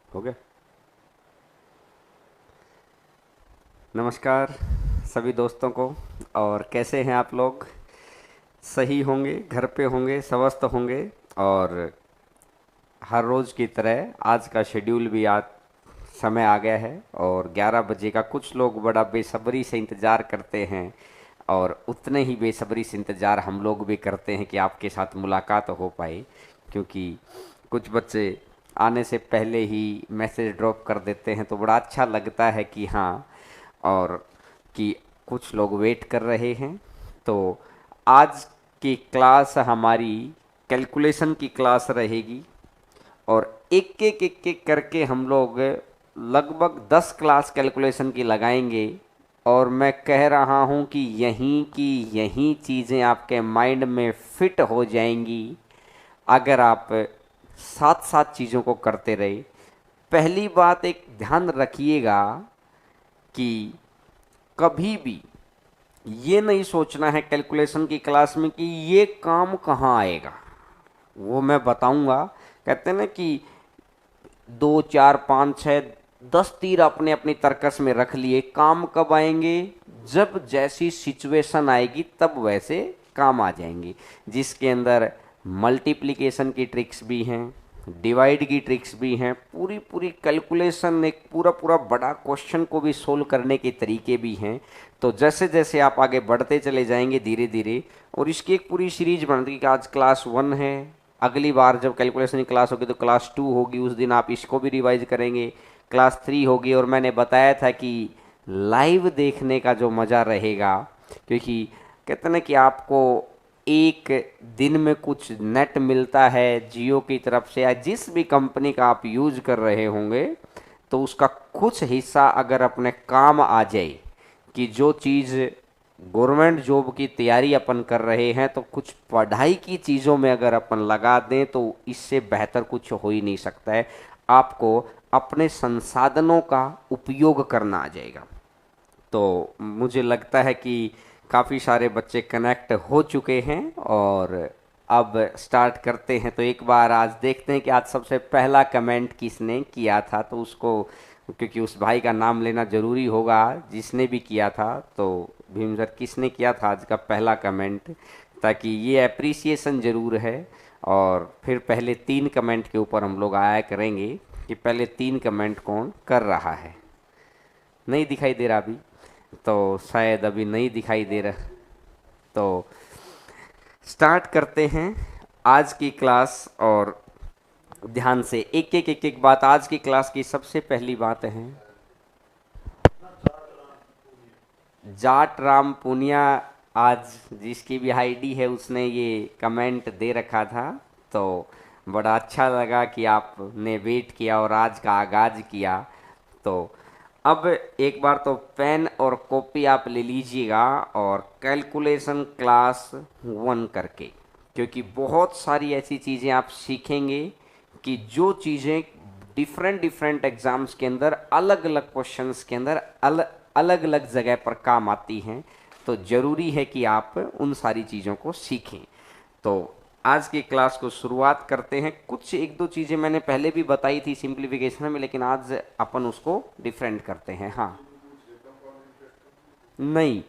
हो गया। नमस्कार सभी दोस्तों को। और कैसे हैं आप लोग? सही होंगे, घर पे होंगे, स्वस्थ होंगे। और हर रोज़ की तरह आज का शेड्यूल भी आज समय आ गया है और 11 बजे का कुछ लोग बड़ा बेसब्री से इंतज़ार करते हैं। और उतने ही बेसब्री से इंतज़ार हम लोग भी करते हैं कि आपके साथ मुलाकात हो पाए, क्योंकि कुछ बच्चे आने से पहले ही मैसेज ड्रॉप कर देते हैं, तो बड़ा अच्छा लगता है कि हाँ, और कि कुछ लोग वेट कर रहे हैं। तो आज की क्लास हमारी कैलकुलेशन की क्लास रहेगी और एक एक करके हम लोग लगभग 10 क्लास कैलकुलेशन की लगाएंगे। और मैं कह रहा हूँ कि यहीं की यहीं चीज़ें आपके माइंड में फिट हो जाएंगी अगर आप साथ साथ चीज़ों को करते रहे। पहली बात एक ध्यान रखिएगा कि कभी भी ये नहीं सोचना है कैलकुलेशन की क्लास में कि ये काम कहाँ आएगा। वो मैं बताऊंगा। कहते हैं ना कि 2 4 5 6 10 तीर अपने अपनी तर्कस में रख लिए, काम कब आएंगे? जब जैसी सिचुएशन आएगी तब वैसे काम आ जाएंगे, जिसके अंदर मल्टीप्लिकेशन की ट्रिक्स भी हैं, डिवाइड की ट्रिक्स भी हैं, पूरी पूरी कैलकुलेशन, एक पूरा पूरा बड़ा क्वेश्चन को भी सोल्व करने के तरीके भी हैं। तो जैसे जैसे आप आगे बढ़ते चले जाएंगे धीरे धीरे, और इसकी एक पूरी सीरीज बनती है कि आज क्लास 1 है, अगली बार जब कैलकुलेशन की क्लास होगी तो क्लास 2 होगी, उस दिन आप इसको भी रिवाइज करेंगे, क्लास 3 होगी। और मैंने बताया था कि लाइव देखने का जो मज़ा रहेगा, क्योंकि कहते हैं ना कि आपको एक दिन में कुछ नेट मिलता है जियो की तरफ से या जिस भी कंपनी का आप यूज कर रहे होंगे, तो उसका कुछ हिस्सा अगर अपने काम आ जाए, कि जो चीज़ गवर्नमेंट जॉब की तैयारी अपन कर रहे हैं, तो कुछ पढ़ाई की चीज़ों में अगर अपन लगा दें तो इससे बेहतर कुछ हो ही नहीं सकता है। आपको अपने संसाधनों का उपयोग करना आ जाएगा। तो मुझे लगता है कि काफ़ी सारे बच्चे कनेक्ट हो चुके हैं और अब स्टार्ट करते हैं। तो एक बार आज देखते हैं कि आज सबसे पहला कमेंट किसने किया था, तो उसको, क्योंकि उस भाई का नाम लेना ज़रूरी होगा जिसने भी किया था। तो भीम सर, किसने किया था आज का पहला कमेंट, ताकि ये अप्रिसिएशन ज़रूर है। और फिर पहले 3 कमेंट के ऊपर हम लोग आया करेंगे कि पहले 3 कमेंट कौन कर रहा है। नहीं दिखाई दे रहा अभी, तो शायद अभी नहीं दिखाई दे रहा। तो स्टार्ट करते हैं आज की क्लास। और ध्यान से एक एक बात, आज की क्लास की सबसे पहली बात है, जाट राम पुनिया। आज जिसकी भी आईडी है उसने ये कमेंट दे रखा था, तो बड़ा अच्छा लगा कि आपने वेट किया और आज का आगाज किया। तो अब एक बार तो पेन और कॉपी आप ले लीजिएगा और कैलकुलेशन क्लास 1 करके, क्योंकि बहुत सारी ऐसी चीज़ें आप सीखेंगे कि जो चीज़ें डिफरेंट डिफरेंट एग्जाम्स के अंदर, अलग अलग क्वेश्चंस के अंदर अलग अलग जगह पर काम आती हैं। तो ज़रूरी है कि आप उन सारी चीज़ों को सीखें। तो आज की क्लास को शुरुआत करते हैं। कुछ एक दो चीज़ें मैंने पहले भी बताई थी सिंप्लीफिकेशन में, लेकिन आज अपन उसको डिफरेंट करते हैं। हाँ, नहीं,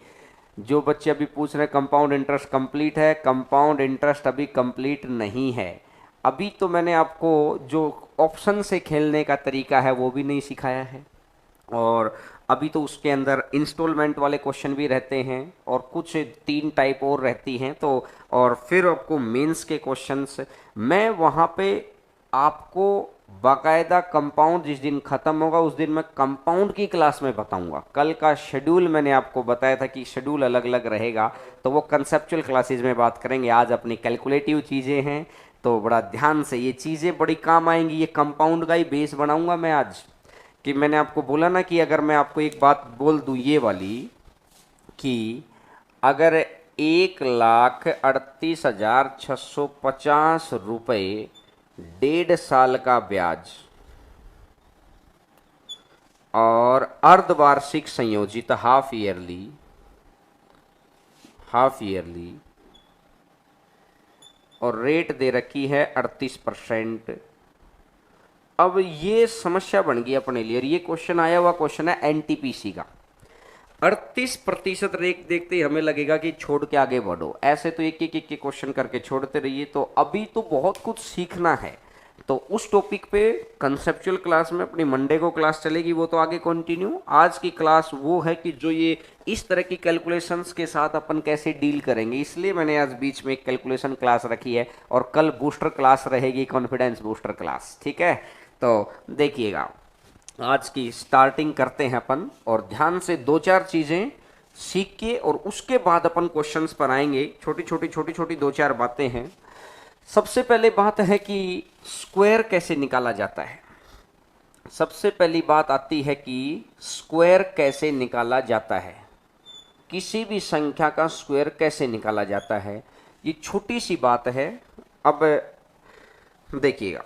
जो बच्चे अभी पूछ रहे हैं कंपाउंड इंटरेस्ट कंप्लीट है, कंपाउंड इंटरेस्ट अभी कंप्लीट नहीं है। अभी तो मैंने आपको जो ऑप्शन से खेलने का तरीका है वो भी नहीं सिखाया है। और अभी तो उसके अंदर इंस्टॉलमेंट वाले क्वेश्चन भी रहते हैं और कुछ 3 टाइप और रहती हैं। तो और फिर आपको मेंस के क्वेश्चंस, मैं वहाँ पे आपको बाकायदा कंपाउंड जिस दिन ख़त्म होगा उस दिन मैं कंपाउंड की क्लास में बताऊंगा। कल का शेड्यूल मैंने आपको बताया था कि शेड्यूल अलग अलग रहेगा, तो वो कंसेप्चुअल क्लासेज में बात करेंगे। आज अपनी कैलकुलेटिव चीज़ें हैं, तो बड़ा ध्यान से ये चीज़ें बड़ी काम आएंगी। ये कंपाउंड का ही बेस बनाऊंगा मैं आज। कि मैंने आपको बोला ना कि अगर मैं आपको एक बात बोल दूं ये वाली, कि अगर 1,38,650 रुपये 1.5 साल का ब्याज और अर्धवार्षिक संयोजित हाफ ईयरली और रेट दे रखी है 38%, अब ये समस्या बन गई अपने लिए, और ये क्वेश्चन आया हुआ क्वेश्चन है एनटीपीसी का। 38% रेट देखते ही हमें लगेगा कि छोड़ के आगे बढ़ो, ऐसे तो एक एक क्वेश्चन करके छोड़ते रहिए। तो अभी तो बहुत कुछ सीखना है, तो उस टॉपिक पे कंसेप्चुअल क्लास में अपनी मंडे को क्लास चलेगी, वो तो आगे कंटिन्यू। आज की क्लास वो है कि जो ये इस तरह की कैलकुलेशंस के साथ अपन कैसे डील करेंगे, इसलिए मैंने आज बीच में एक कैलकुलेशन क्लास रखी है, और कल बूस्टर क्लास रहेगी, कॉन्फिडेंस बूस्टर क्लास, ठीक है। तो देखिएगा, आज की स्टार्टिंग करते हैं अपन, और ध्यान से दो चार चीज़ें सीख के और उसके बाद अपन क्वेश्चंस पर आएंगे। छोटी छोटी दो चार बातें हैं। सबसे पहले बात है कि स्क्वायर कैसे निकाला जाता है। सबसे पहली बात आती है कि स्क्वायर कैसे निकाला जाता है, किसी भी संख्या का स्क्वायर कैसे निकाला जाता है, ये छोटी सी बात है। अब देखिएगा,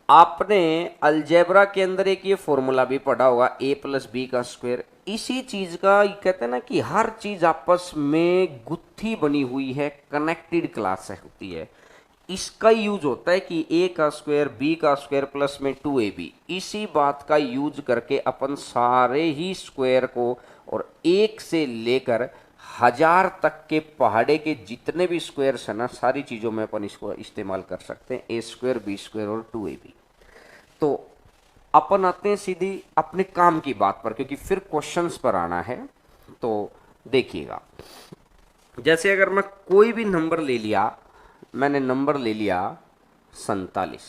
आपने अलजेब्रा के अंदर एक ये फॉर्मूला भी पढ़ा होगा, a प्लस बी का स्क्वायर। इसी चीज का कहते हैं ना कि हर चीज आपस में गुत्थी बनी हुई है, कनेक्टेड क्लास है होती है। इसका यूज होता है कि a का स्क्वायर b का स्क्वायर प्लस में 2ab। इसी बात का यूज करके अपन सारे ही स्क्वायर को, और एक से लेकर 1000 तक के पहाड़े के जितने भी स्क्वायर्स है ना, सारी चीज़ों में अपन इसको इस्तेमाल कर सकते हैं, a स्क्वायर बी स्क्वायर और 2ab। तो अपन आते हैं सीधी अपने काम की बात पर, क्योंकि फिर क्वेश्चंस पर आना है। तो देखिएगा, जैसे अगर मैं कोई भी नंबर ले लिया, मैंने नंबर ले लिया 47,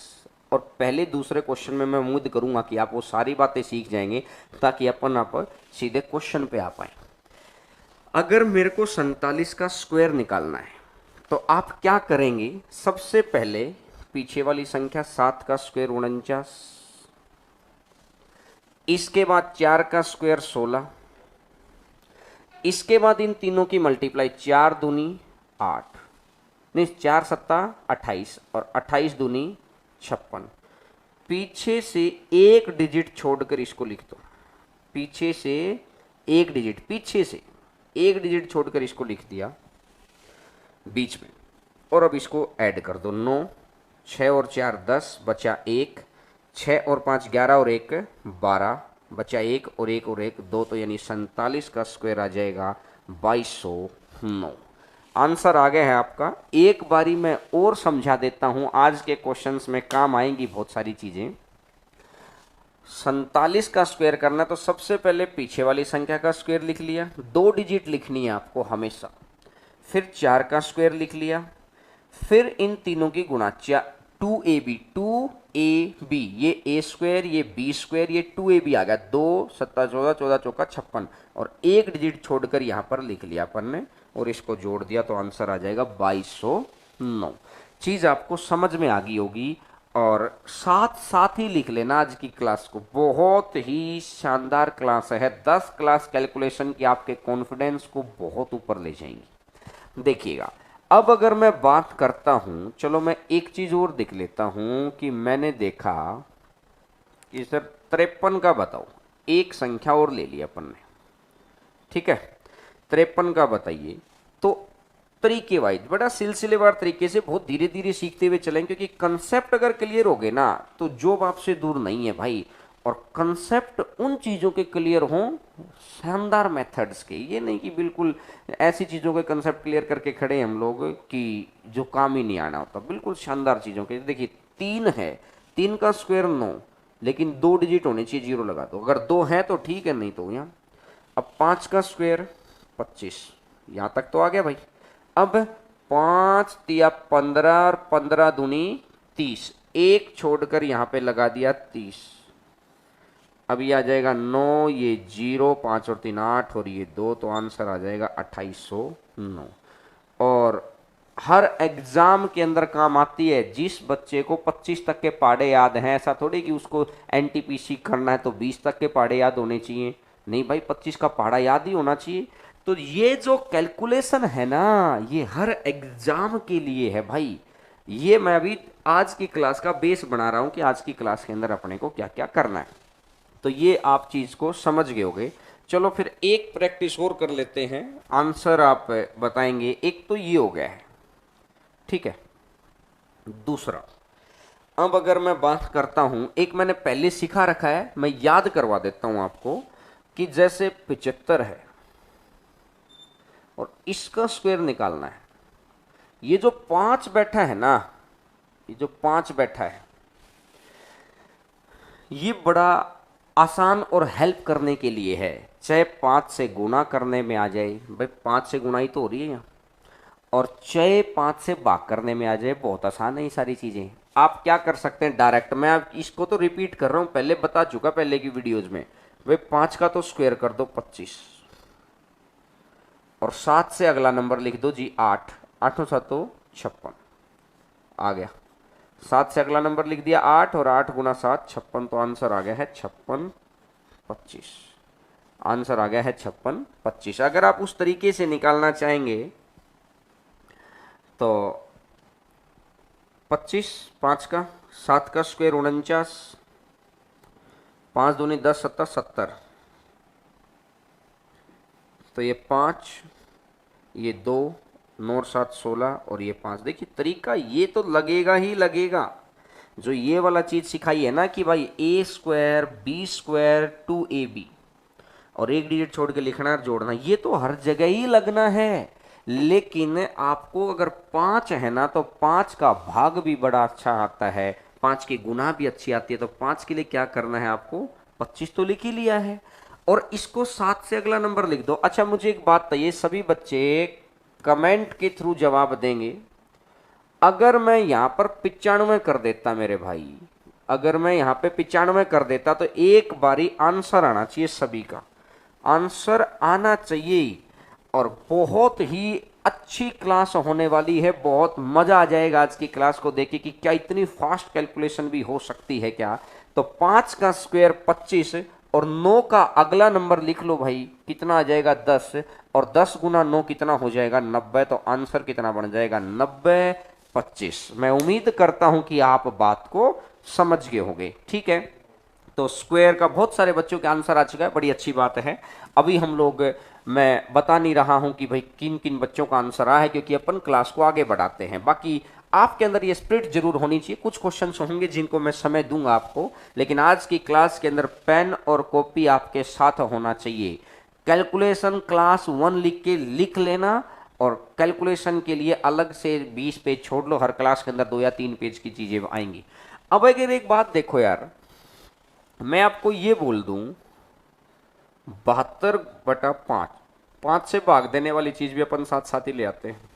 और पहले दूसरे क्वेश्चन में मैं उम्मीद करूंगा कि आप वो सारी बातें सीख जाएंगे, ताकि अपन आप सीधे क्वेश्चन पे आ पाए। अगर मेरे को 47 का स्क्वायर निकालना है, तो आप क्या करेंगे, सबसे पहले पीछे वाली संख्या 7 का स्क्वायर 49, इसके बाद 4 का स्क्वायर 16, इसके बाद इन तीनों की मल्टीप्लाई, 4 दूनी 8, नहीं 4 सत्ता 28, और 28 दूनी 56। पीछे से एक डिजिट छोड़कर इसको लिख दो, पीछे से एक डिजिट, पीछे से एक डिजिट छोड़कर इसको लिख दिया बीच में, और अब इसको ऐड कर दो। 9, 6 और 4 10, बचा 1, 6 और 5 11 और 1 12, बचा 1 और 1 और 1 2, तो यानी 47 का स्क्वायर आ जाएगा 2209। आंसर आ गया है आपका। एक बारी मैं और समझा देता हूं, आज के क्वेश्चंस में काम आएंगी बहुत सारी चीजें। 47 का स्क्वायर करना, तो सबसे पहले पीछे वाली संख्या का स्क्वायर लिख लिया, 2 डिजिट लिखनी है आपको हमेशा, फिर 4 का स्क्वायर लिख लिया, फिर इन तीनों की गुणा, 2ab, 2ab, ये a स्क्वायर, ये b स्क्वायर, ये 2ab आ गया, 2 7 14 14 चौका 56, और एक डिजिट छोड़कर यहाँ पर लिख लिया अपन ने, और इसको जोड़ दिया, तो आंसर आ जाएगा 2209। चीज़ आपको समझ में आ गई होगी, और साथ साथ ही लिख लेना आज की क्लास को, बहुत ही शानदार क्लास है। 10 क्लास कैलकुलेशन की आपके कॉन्फिडेंस को बहुत ऊपर ले जाएंगी। देखिएगा, अब अगर मैं बात करता हूं, चलो मैं एक चीज और देख लेता हूं कि मैंने देखा कि सर 53 का बताओ, एक संख्या और ले लिया अपन ने, ठीक है, 53 का बताइए। तो तरीके वाइज बड़ा सिलसिलेवार तरीके से बहुत धीरे धीरे सीखते हुए चलें, क्योंकि कंसेप्ट अगर क्लियर हो गए ना, तो जॉब आपसे दूर नहीं है भाई। और कंसेप्ट उन चीज़ों के क्लियर हों, शानदार मेथड्स के, ये नहीं कि बिल्कुल ऐसी चीज़ों के कंसेप्ट क्लियर करके खड़े हैं हम लोग कि जो काम ही नहीं आना होता। बिल्कुल शानदार चीज़ों के, देखिए 3 है, 3 का स्क्वायर 9, लेकिन 2 डिजिट होने चाहिए, 0 लगा दो, अगर 2 है तो ठीक है, नहीं तो यहाँ। अब 5 का स्क्वायर 25, यहाँ तक तो आ गया भाई। अब 5 तिया 15 और 15 दूनी 30, एक छोड़कर यहाँ पे लगा दिया 30। अब ये आ जाएगा 9, ये 0, 5 और 3 8, और ये 2, तो आंसर आ जाएगा 2809। और हर एग्जाम के अंदर काम आती है। जिस बच्चे को 25 तक के पहाड़े याद हैं, ऐसा थोड़ी कि उसको एनटीपीसी करना है तो 20 तक के पहाड़े याद होने चाहिए, नहीं भाई 25 का पहाड़ा याद ही होना चाहिए। तो ये जो कैलकुलेशन है ना, ये हर एग्जाम के लिए है भाई। ये मैं अभी आज की क्लास का बेस बना रहा हूं कि आज की क्लास के अंदर अपने को क्या क्या करना है, तो ये आप चीज को समझ गए होगे। चलो फिर एक प्रैक्टिस और कर लेते हैं, आंसर आप बताएंगे। एक तो ये हो गया है, ठीक है। दूसरा, अब अगर मैं बात करता हूं, एक मैंने पहले सिखा रखा है, मैं याद करवा देता हूं आपको कि जैसे 75 है और इसका स्क्वायर निकालना है। ये जो 5 बैठा है ना, ये जो 5 बैठा है, ये बड़ा आसान और हेल्प करने के लिए है। चाहे 5 से गुना करने में आ जाए, भाई 5 से गुना ही तो हो रही है यहाँ, और चाहे 5 से भाग करने में आ जाए, बहुत आसान है ये सारी चीज़ें। आप क्या कर सकते हैं डायरेक्ट, मैं आप इसको तो रिपीट कर रहा हूँ, पहले बता चुका पहले की वीडियोज में। भाई 5 का तो स्क्वायर कर दो 25, और 7 से अगला नंबर लिख दो जी 8, 8 7 तो 56 आ गया। 7 से अगला नंबर लिख दिया 8, और 8 गुना 7 56, तो आंसर आ गया है 56 25। आंसर आ गया है 56 25। अगर आप उस तरीके से निकालना चाहेंगे तो 25, 5 का, 7 का स्क्वायर 49, 5 दूनी 10 7 70, तो ये 5, ये 2, 9 और 7 16, और ये 5। देखिए तरीका ये तो लगेगा ही लगेगा। जो ये वाला चीज सिखाई है ना कि भाई ए स्क्वायर बी स्क्वायर 2ab, और एक डिजिट छोड़ के लिखना और जोड़ना, ये तो हर जगह ही लगना है। लेकिन आपको अगर 5 है ना, तो 5 का भाग भी बड़ा अच्छा आता है, 5 की गुना भी अच्छी आती है। तो 5 के लिए क्या करना है आपको, 25 तो लिख ही लिया है, और इसको 7 से अगला नंबर लिख दो। अच्छा मुझे एक बात बताइए, सभी बच्चे कमेंट के थ्रू जवाब देंगे। अगर मैं यहां पर 95 कर देता मेरे भाई, अगर मैं यहां पे 95 कर देता, तो एक बारी आंसर आना चाहिए, सभी का आंसर आना चाहिए। और बहुत ही अच्छी क्लास होने वाली है, बहुत मजा आ जाएगा आज की क्लास को देख के कि क्या इतनी फास्ट कैलकुलेशन भी हो सकती है क्या। तो 5 का स्क्वायर 25, और 9 का अगला नंबर लिख लो भाई, कितना आ जाएगा 10, और 10 गुना 9 कितना हो जाएगा 90। तो आंसर कितना बन जाएगा 90 25। मैं उम्मीद करता हूं कि आप बात को समझ गए होंगे, ठीक है। तो स्क्वायर का बहुत सारे बच्चों के आंसर आ चुका है, बड़ी अच्छी बात है। अभी हम लोग, मैं बता नहीं रहा हूं कि भाई किन किन बच्चों का आंसर आया है, क्योंकि अपन क्लास को आगे बढ़ाते हैं। बाकी आपके अंदर ये स्पिरिट जरूर होनी चाहिए। कुछ क्वेश्चंस होंगे जिनको मैं समय दूंगा आपको, लेकिन आज की क्लास के अंदर पेन और कॉपी आपके साथ होना चाहिए। कैलकुलेशन क्लास 1 लिख के लिख लेना, और कैलकुलेशन के लिए अलग से 20 पेज छोड़ लो, हर क्लास के अंदर 2 या 3 पेज की चीजें आएंगी। अब अगर एक बात देखो यार, मैं आपको ये बोल दूं 72/5, 5 से भाग देने वाली चीज भी अपन साथ साथ ही ले आते हैं।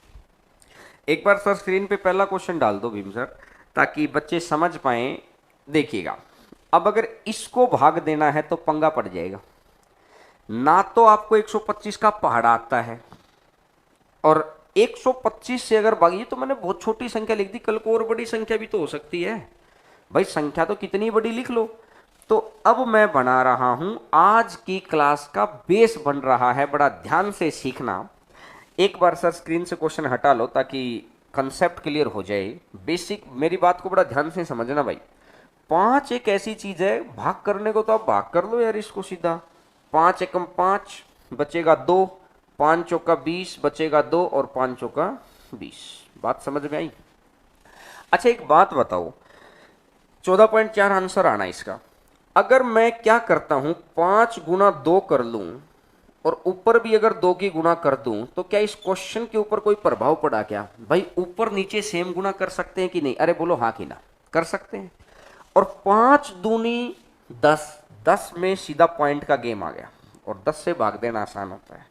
एक बार सर स्क्रीन पे पहला क्वेश्चन डाल दो भीम सर, ताकि बच्चे समझ पाए। देखिएगा, अब अगर इसको भाग देना है तो पंगा पड़ जाएगा ना। तो आपको 125 का पहाड़ा आता है, और 125 से अगर भागिए, तो मैंने बहुत छोटी संख्या लिख दी, कल को और बड़ी संख्या भी तो हो सकती है भाई, संख्या तो कितनी बड़ी लिख लो। तो अब मैं बना रहा हूं, आज की क्लास का बेस बन रहा है, बड़ा ध्यान से सीखना। एक बार सर स्क्रीन से क्वेश्चन हटा लो ताकि कंसेप्ट क्लियर हो जाए। बेसिक मेरी बात को बड़ा ध्यान से समझना भाई। 5 एक ऐसी चीज है, भाग करने को तो आप भाग कर लो यार इसको सीधा। 5 एकम 5 बचेगा 2, 5 चौका 20 बचेगा 2, और 5 चौका 20। बात समझ में आई? अच्छा एक बात बताओ, 14.4 आंसर आना इसका। अगर मैं क्या करता हूं, 5 गुना 2 कर लूं, और ऊपर भी अगर 2 की गुणा कर दूं, तो क्या इस क्वेश्चन के ऊपर कोई प्रभाव पड़ा क्या भाई? ऊपर नीचे सेम गुना कर सकते हैं कि नहीं? अरे बोलो हाँ कि ना, कर सकते हैं। और 5 दूनी 10, 10 में सीधा पॉइंट का गेम आ गया, और 10 से भाग देना आसान होता है।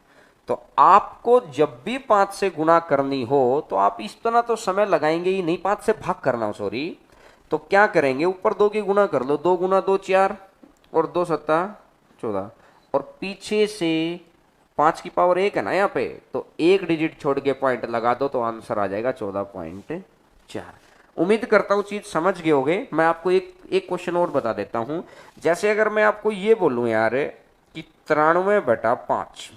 तो आपको जब भी 5 से गुणा करनी हो, तो आप इस तरह तो समय लगाएंगे ही नहीं, 5 से भाग करना हो, सॉरी। तो क्या करेंगे, ऊपर 2 की गुणा कर लो, 2 गुना 2 4, और 2 सत्ता 14, और पीछे से 5 की पावर 1 है ना यहाँ पे, तो एक डिजिट छोड़ के पॉइंट लगा दो, तो आंसर आ जाएगा 14.4। उम्मीद करता हूँ चीज समझ गए होगे। मैं आपको एक क्वेश्चन और बता देता हूँ। जैसे अगर मैं आपको ये बोलूँ यार कि 93/5,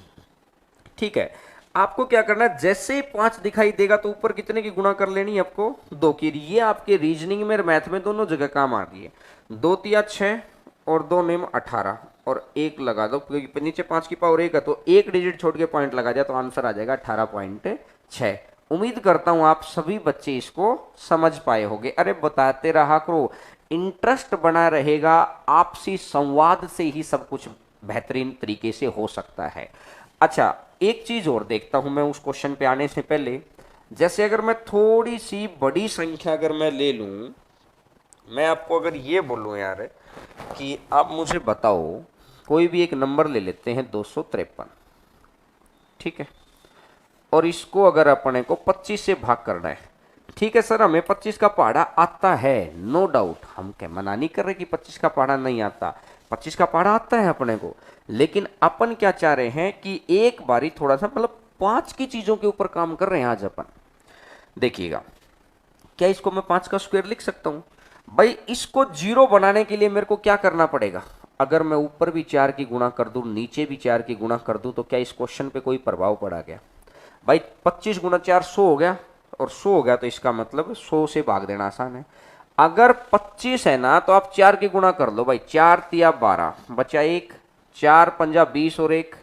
ठीक है, आपको क्या करना है, जैसे ही 5 दिखाई देगा तो ऊपर कितने की गुणा कर लेनी है आपको, 2 की। ये आपके रीजनिंग में, मैथ में दोनों जगह काम आ रही है। 2 तिया 6, और 2 नेम 18, और 1 लगा दो, क्योंकि नीचे 5 की पावर 1 है, तो एक डिजिट छोड़ के पॉइंट लगा जाए, तो आंसर आ जाएगा 18.6। उम्मीद करता हूं आप सभी बच्चे इसको समझ पाए होंगे। अरे बताते रहा करो, इंटरेस्ट बना रहेगा, आपसी संवाद से ही सब कुछ बेहतरीन तरीके से हो सकता है। अच्छा, एक चीज और देखता हूं मैं उस क्वेश्चन पे आने से पहले। जैसे अगर मैं थोड़ी सी बड़ी संख्या अगर मैं ले लूं, मैं आपको अगर ये बोलूं यार कि आप मुझे बताओ, कोई भी एक नंबर ले लेते हैं 253, ठीक है, और इसको अगर अपने को 25 से भाग करना है। ठीक है सर, हमें 25 का पहाड़ा आता है, नो डाउट, हम क्या मना नहीं कर रहे कि 25 का पहाड़ा नहीं आता, 25 का पहाड़ा आता है अपने को। लेकिन अपन क्या चाह रहे हैं कि एक बारी थोड़ा सा मतलब 5 की चीजों के ऊपर काम कर रहे हैं आज अपन। देखिएगा, क्या इसको मैं 5 का स्क्वायर लिख सकता हूं? भाई इसको 0 बनाने के लिए मेरे को क्या करना पड़ेगा? अगर मैं ऊपर भी 4 की गुणा कर दूं, नीचे भी 4 की गुणा कर दूं, तो क्या इस क्वेश्चन पे कोई प्रभाव पड़ा क्या? भाई 25 गुना 4 100 हो गया, और 100 हो गया तो इसका मतलब 100 से भाग देना आसान है। अगर 25 है ना, तो आप 4 की गुणा कर लो भाई, 4 तिया 12 बचा 1, 4 पंजा 20 और 1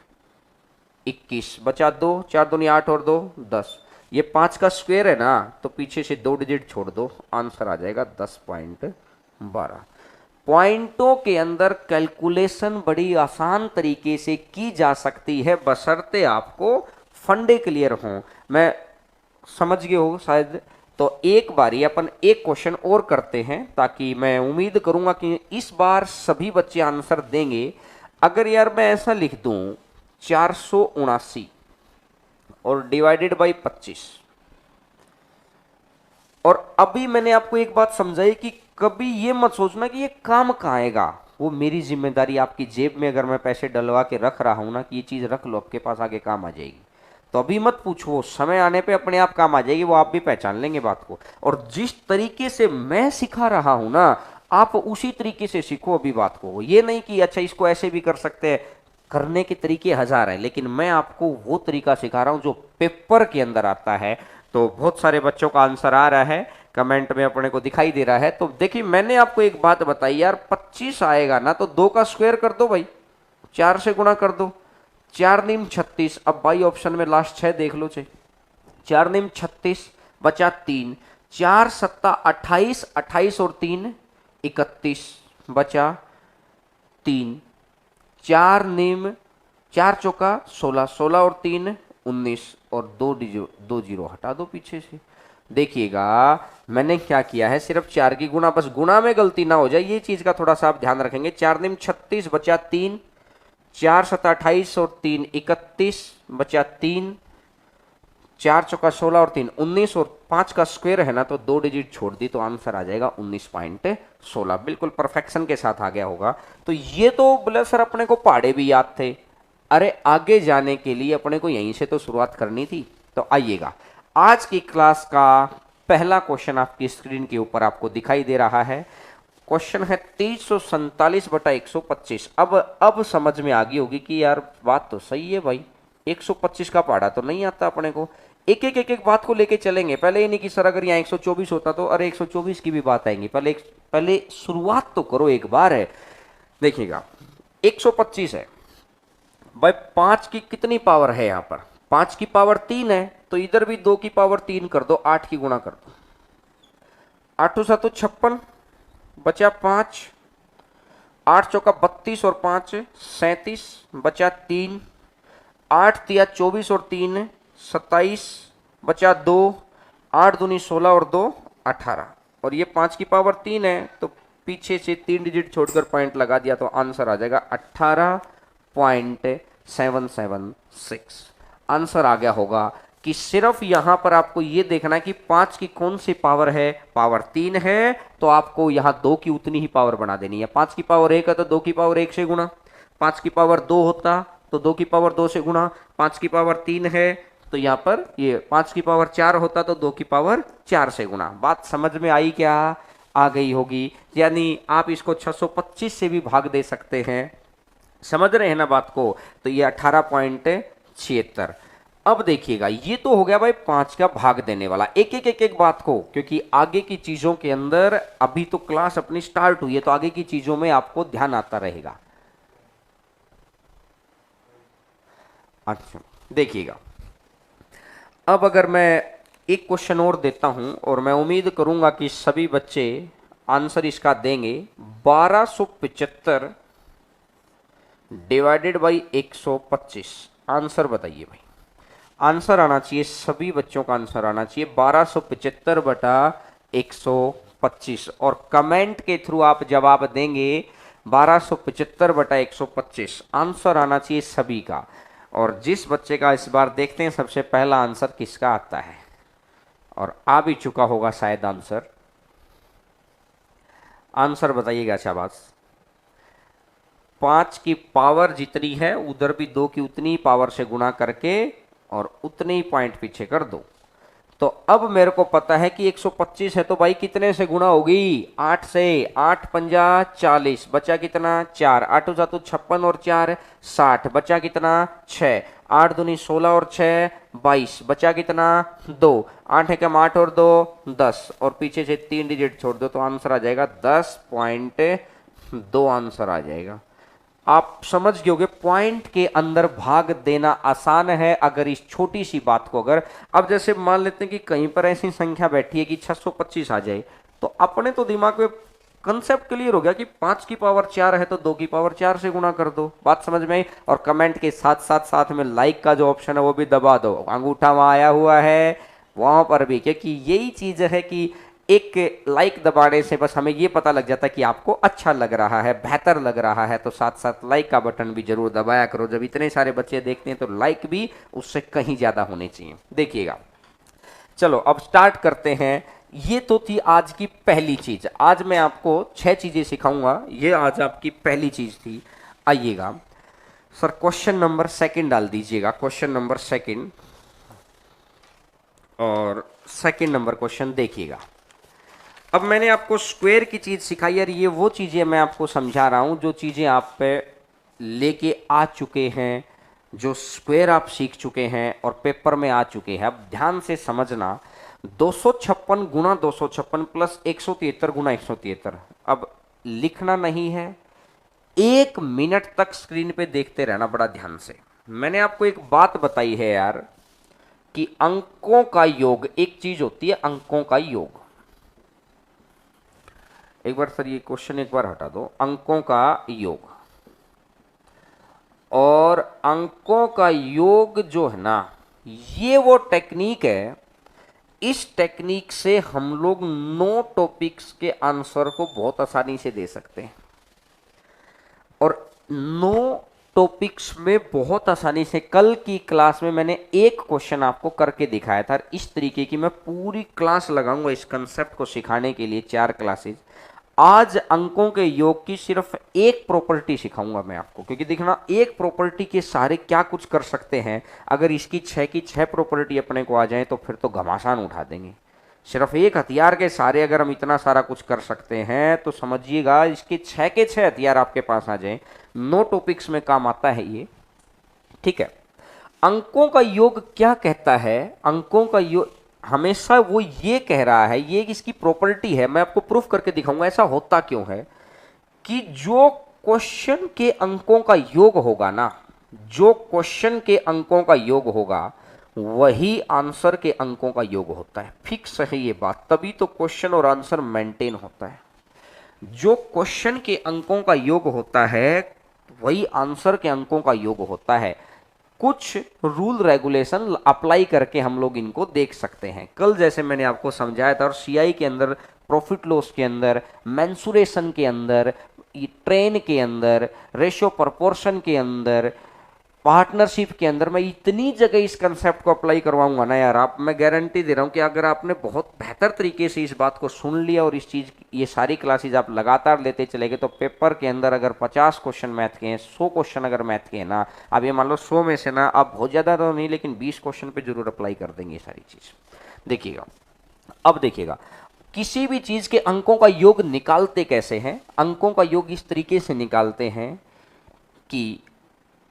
21 बचा 2, 4 दूनी 8 और 2 10। ये 5 का स्क्वायर है ना, तो पीछे से 2 डिजिट छोड़ दो, आंसर आ जाएगा 10.12। पॉइंटों के अंदर कैलकुलेशन बड़ी आसान तरीके से की जा सकती है, बशर्ते आपको फंडे क्लियर हों। मैं समझ गए हो शायद। तो एक बारी अपन एक क्वेश्चन और करते हैं, ताकि मैं उम्मीद करूंगा कि इस बार सभी बच्चे आंसर देंगे। अगर यार मैं ऐसा लिख दूं 479 और डिवाइडेड बाई 25, और अभी मैंने आपको एक बात समझाई कि कभी ये मत सोचना कि ये काम कहाँ आएगा, वो मेरी जिम्मेदारी। आपकी जेब में अगर मैं पैसे डलवा के रख रहा हूं ना कि ये चीज रख लो, आपके पास आगे काम आ जाएगी, तो अभी मत पूछो, वो समय आने पे अपने आप काम आ जाएगी, वो आप भी पहचान लेंगे बात को। और जिस तरीके से मैं सिखा रहा हूं ना, आप उसी तरीके से सीखो अभी बात को। ये नहीं कि अच्छा इसको ऐसे भी कर सकते हैं, करने के तरीके हजार हैं, लेकिन मैं आपको वो तरीका सिखा रहा हूं जो पेपर के अंदर आता है। तो बहुत सारे बच्चों का आंसर आ रहा है, कमेंट में अपने को दिखाई दे रहा है। तो देखिए, मैंने आपको एक बात बताई यार, 25 आएगा ना तो 2 का स्क्वायर कर दो भाई, 4 से गुणा कर दो, 4 नीम 36। अब बाई ऑप्शन में लास्ट 6 देख लो चाहिए, 4 नीम 36 बचा 3, 4 सत्ता 28, 28 और 3 31 बचा 3, 4 नीम 4 चौका 16, 16 और 3 19, और 2 जीरो हटा दो पीछे से। देखिएगा मैंने क्या किया है, सिर्फ 4 की गुणा, बस गुणा में गलती ना हो जाए, ये चीज का थोड़ा सा आप ध्यान रखेंगे। 4 नीम 36 बचा 3, 4 सत्ता 28 और 3 31 बचा 3, 4 चौका 16 और 3 19, और 5 का स्क्वायर है ना तो 2 डिजिट छोड़ दी, तो आंसर आ जाएगा 19.16। बिल्कुल परफेक्शन के साथ आ गया होगा। तो ये तो बोले सर अपने को पहाड़े भी याद थे, अरे आगे जाने के लिए अपने को यहीं से तो शुरुआत करनी थी। तो आइएगा, आज की क्लास का पहला क्वेश्चन आपकी स्क्रीन के ऊपर आपको दिखाई दे रहा है। क्वेश्चन है 347 बटा 125। अब समझ में आ गई होगी कि यार बात तो सही है भाई, 125 का पहाड़ा तो नहीं आता अपने को। एक एक बात को लेके चलेंगे, पहले ये नहीं कि सर अगर यहाँ 124 होता तो अरे 124 की भी बात आएंगी, पहले शुरुआत तो करो एक बार है। देखिएगा 125 है भाई, 5 की कितनी पावर है यहाँ पर? 5 की पावर 3 है, तो इधर भी 2 की पावर 3 कर दो, 8 की गुणा कर दो, 8 7 56 बचा 5, 8 चौका 32 और 5 37 बचा 3, 8 तिया 24 और 3 27 बचा 2, 8 दूनी 16 और 2 18, और ये 5 की पावर 3 है, तो पीछे से 3 डिजिट छोड़कर पॉइंट लगा दिया, तो आंसर आ जाएगा 18.776। आंसर आ गया होगा कि सिर्फ यहां पर आपको ये देखना है कि 5 की कौन सी पावर है, पावर 3 है, तो आपको यहां 2 की उतनी ही पावर बना देनी है। 5 की पावर 1 है तो 2 की पावर 1 से गुणा, 5 की पावर 2 होता तो 2 की पावर 2 से गुणा, 5 की पावर 3 है तो यहाँ पर ये 5 की पावर 4 होता तो 2 की पावर 4 से गुणा। बात समझ में आई क्या? आ गई होगी। यानी आप इसको 625 से भी भाग दे सकते हैं, समझ रहे हैं ना बात को? तो ये 18.76। अब देखिएगा, ये तो हो गया भाई 5 का भाग देने वाला। एक बात को, क्योंकि आगे की चीजों के अंदर अभी तो क्लास अपनी स्टार्ट हुई है, तो आगे की चीजों में आपको ध्यान आता रहेगा। अच्छा देखिएगा, अब अगर मैं एक क्वेश्चन और देता हूं और मैं उम्मीद करूंगा कि सभी बच्चे आंसर इसका देंगे। 1275 डिवाइडेड बाई 125, आंसर बताइए भाई। आंसर आना चाहिए, सभी बच्चों का आंसर आना चाहिए 1275 बटा 125, और कमेंट के थ्रू आप जवाब देंगे 1275 बटा 125, आंसर आना चाहिए सभी का। और जिस बच्चे का इस बार देखते हैं सबसे पहला आंसर किसका आता है, और आ भी चुका होगा शायद आंसर। आंसर बताइएगा शाबाश। 5 की पावर जितनी है उधर भी 2 की उतनी पावर से गुणा करके और उतने ही पॉइंट पीछे कर दो। तो अब मेरे को पता है कि 125 है तो भाई कितने से गुणा होगी, 8 से। 8 पंजा 40, बचा कितना 4, 8 जातो 56 और 4 60, बचा कितना 6, 8 दूनी 16 और 6 22, बचा कितना 2, 8 है कम 8 और 2 10, और पीछे से 3 डिजिट छोड़ दो तो आंसर आ जाएगा 10.2 आंसर आ जाएगा। आप समझ गए होंगे पॉइंट के अंदर भाग देना आसान है अगर इस छोटी सी बात को, अगर अब जैसे मान लेते हैं कि कहीं पर ऐसी संख्या बैठी है कि 625 आ जाए, तो अपने तो दिमाग में कंसेप्ट क्लियर हो गया कि 5 की पावर 4 है तो 2 की पावर 4 से गुणा कर दो। बात समझ में आई। और कमेंट के साथ में लाइक का जो ऑप्शन है वो भी दबा दो, अंगूठा वहां आया हुआ है वहां पर भी, क्योंकि यही चीज है कि एक लाइक दबाने से बस हमें ये पता लग जाता है कि आपको अच्छा लग रहा है, बेहतर लग रहा है, तो साथ साथ लाइक का बटन भी जरूर दबाया करो। जब इतने सारे बच्चे देखते हैं तो लाइक भी उससे कहीं ज्यादा होने चाहिए। देखिएगा, चलो अब स्टार्ट करते हैं। ये तो थी आज की पहली चीज। आज मैं आपको 6 चीजें सिखाऊंगा, ये आज आपकी पहली चीज थी। आइएगा सर, क्वेश्चन नंबर 2 डाल दीजिएगा, क्वेश्चन नंबर 2, और 2 नंबर क्वेश्चन देखिएगा। अब मैंने आपको स्क्वायर की चीज सिखाई और ये वो चीजें मैं आपको समझा रहा हूं जो चीजें आप पे लेके आ चुके हैं, जो स्क्वायर आप सीख चुके हैं और पेपर में आ चुके हैं। अब ध्यान से समझना, 256 गुना 256 प्लस 173 गुना 173। अब लिखना नहीं है, 1 मिनट तक स्क्रीन पे देखते रहना बड़ा ध्यान से। मैंने आपको एक बात बताई है यार कि अंकों का योग एक चीज होती है, अंकों का योग। एक बार सर ये क्वेश्चन एक बार हटा दो, अंकों का योग। और अंकों का योग जो है ना, ये वो टेक्निक है, इस टेक्निक से हम लोग 9 टॉपिक्स के आंसर को बहुत आसानी से दे सकते हैं। और 9 टॉपिक्स में बहुत आसानी से, कल की क्लास में मैंने एक क्वेश्चन आपको करके दिखाया था। इस तरीके की मैं पूरी क्लास लगाऊंगा इस कंसेप्ट को सिखाने के लिए, 4 क्लासेज। आज अंकों के योग की सिर्फ एक प्रॉपर्टी सिखाऊंगा मैं आपको, क्योंकि देखना एक प्रॉपर्टी के सारे क्या कुछ कर सकते हैं। अगर इसकी 6 की 6 प्रॉपर्टी अपने को आ जाए तो फिर तो घमासान उठा देंगे। सिर्फ एक हथियार के सारे अगर हम इतना सारा कुछ कर सकते हैं तो समझिएगा इसके 6 के 6 हथियार आपके पास आ जाए। 9 टॉपिक्स में काम आता है ये, ठीक है। अंकों का योग क्या कहता है, अंकों का योग हमेशा वो ये कह रहा है, ये इसकी प्रॉपर्टी है, मैं आपको प्रूफ करके दिखाऊंगा ऐसा होता क्यों है, कि जो क्वेश्चन के अंकों का योग होगा ना, जो क्वेश्चन के अंकों का योग होगा वही आंसर के अंकों का योग होता है। फिक्स है ये बात, तभी तो क्वेश्चन और आंसर मेंटेन होता है। जो क्वेश्चन के अंकों का योग होता है वही आंसर के अंकों का योग होता है। कुछ रूल रेगुलेशन अप्लाई करके हम लोग इनको देख सकते हैं। कल जैसे मैंने आपको समझाया था, और सीआई के अंदर, प्रॉफिट लॉस के अंदर, मेंसुरेशन के अंदर, ट्रेन के अंदर, रेशियो प्रोपोर्शन के अंदर, पार्टनरशिप के अंदर, मैं इतनी जगह इस कंसेप्ट को अप्लाई करवाऊंगा ना यार, आप, मैं गारंटी दे रहा हूं कि अगर आपने बहुत बेहतर तरीके से इस बात को सुन लिया और इस चीज, ये सारी क्लासेज आप लगातार लेते चले गए, तो पेपर के अंदर अगर 50 क्वेश्चन मैथ के हैं, 100 क्वेश्चन अगर मैथ के हैं ना, अब ये मान लो 100 में से ना, आप बहुत ज्यादा तो नहीं लेकिन 20 क्वेश्चन पे जरूर अप्लाई कर देंगे ये सारी चीज। देखिएगा, अब देखिएगा किसी भी चीज के अंकों का योग निकालते कैसे हैं। अंकों का योग इस तरीके से निकालते हैं कि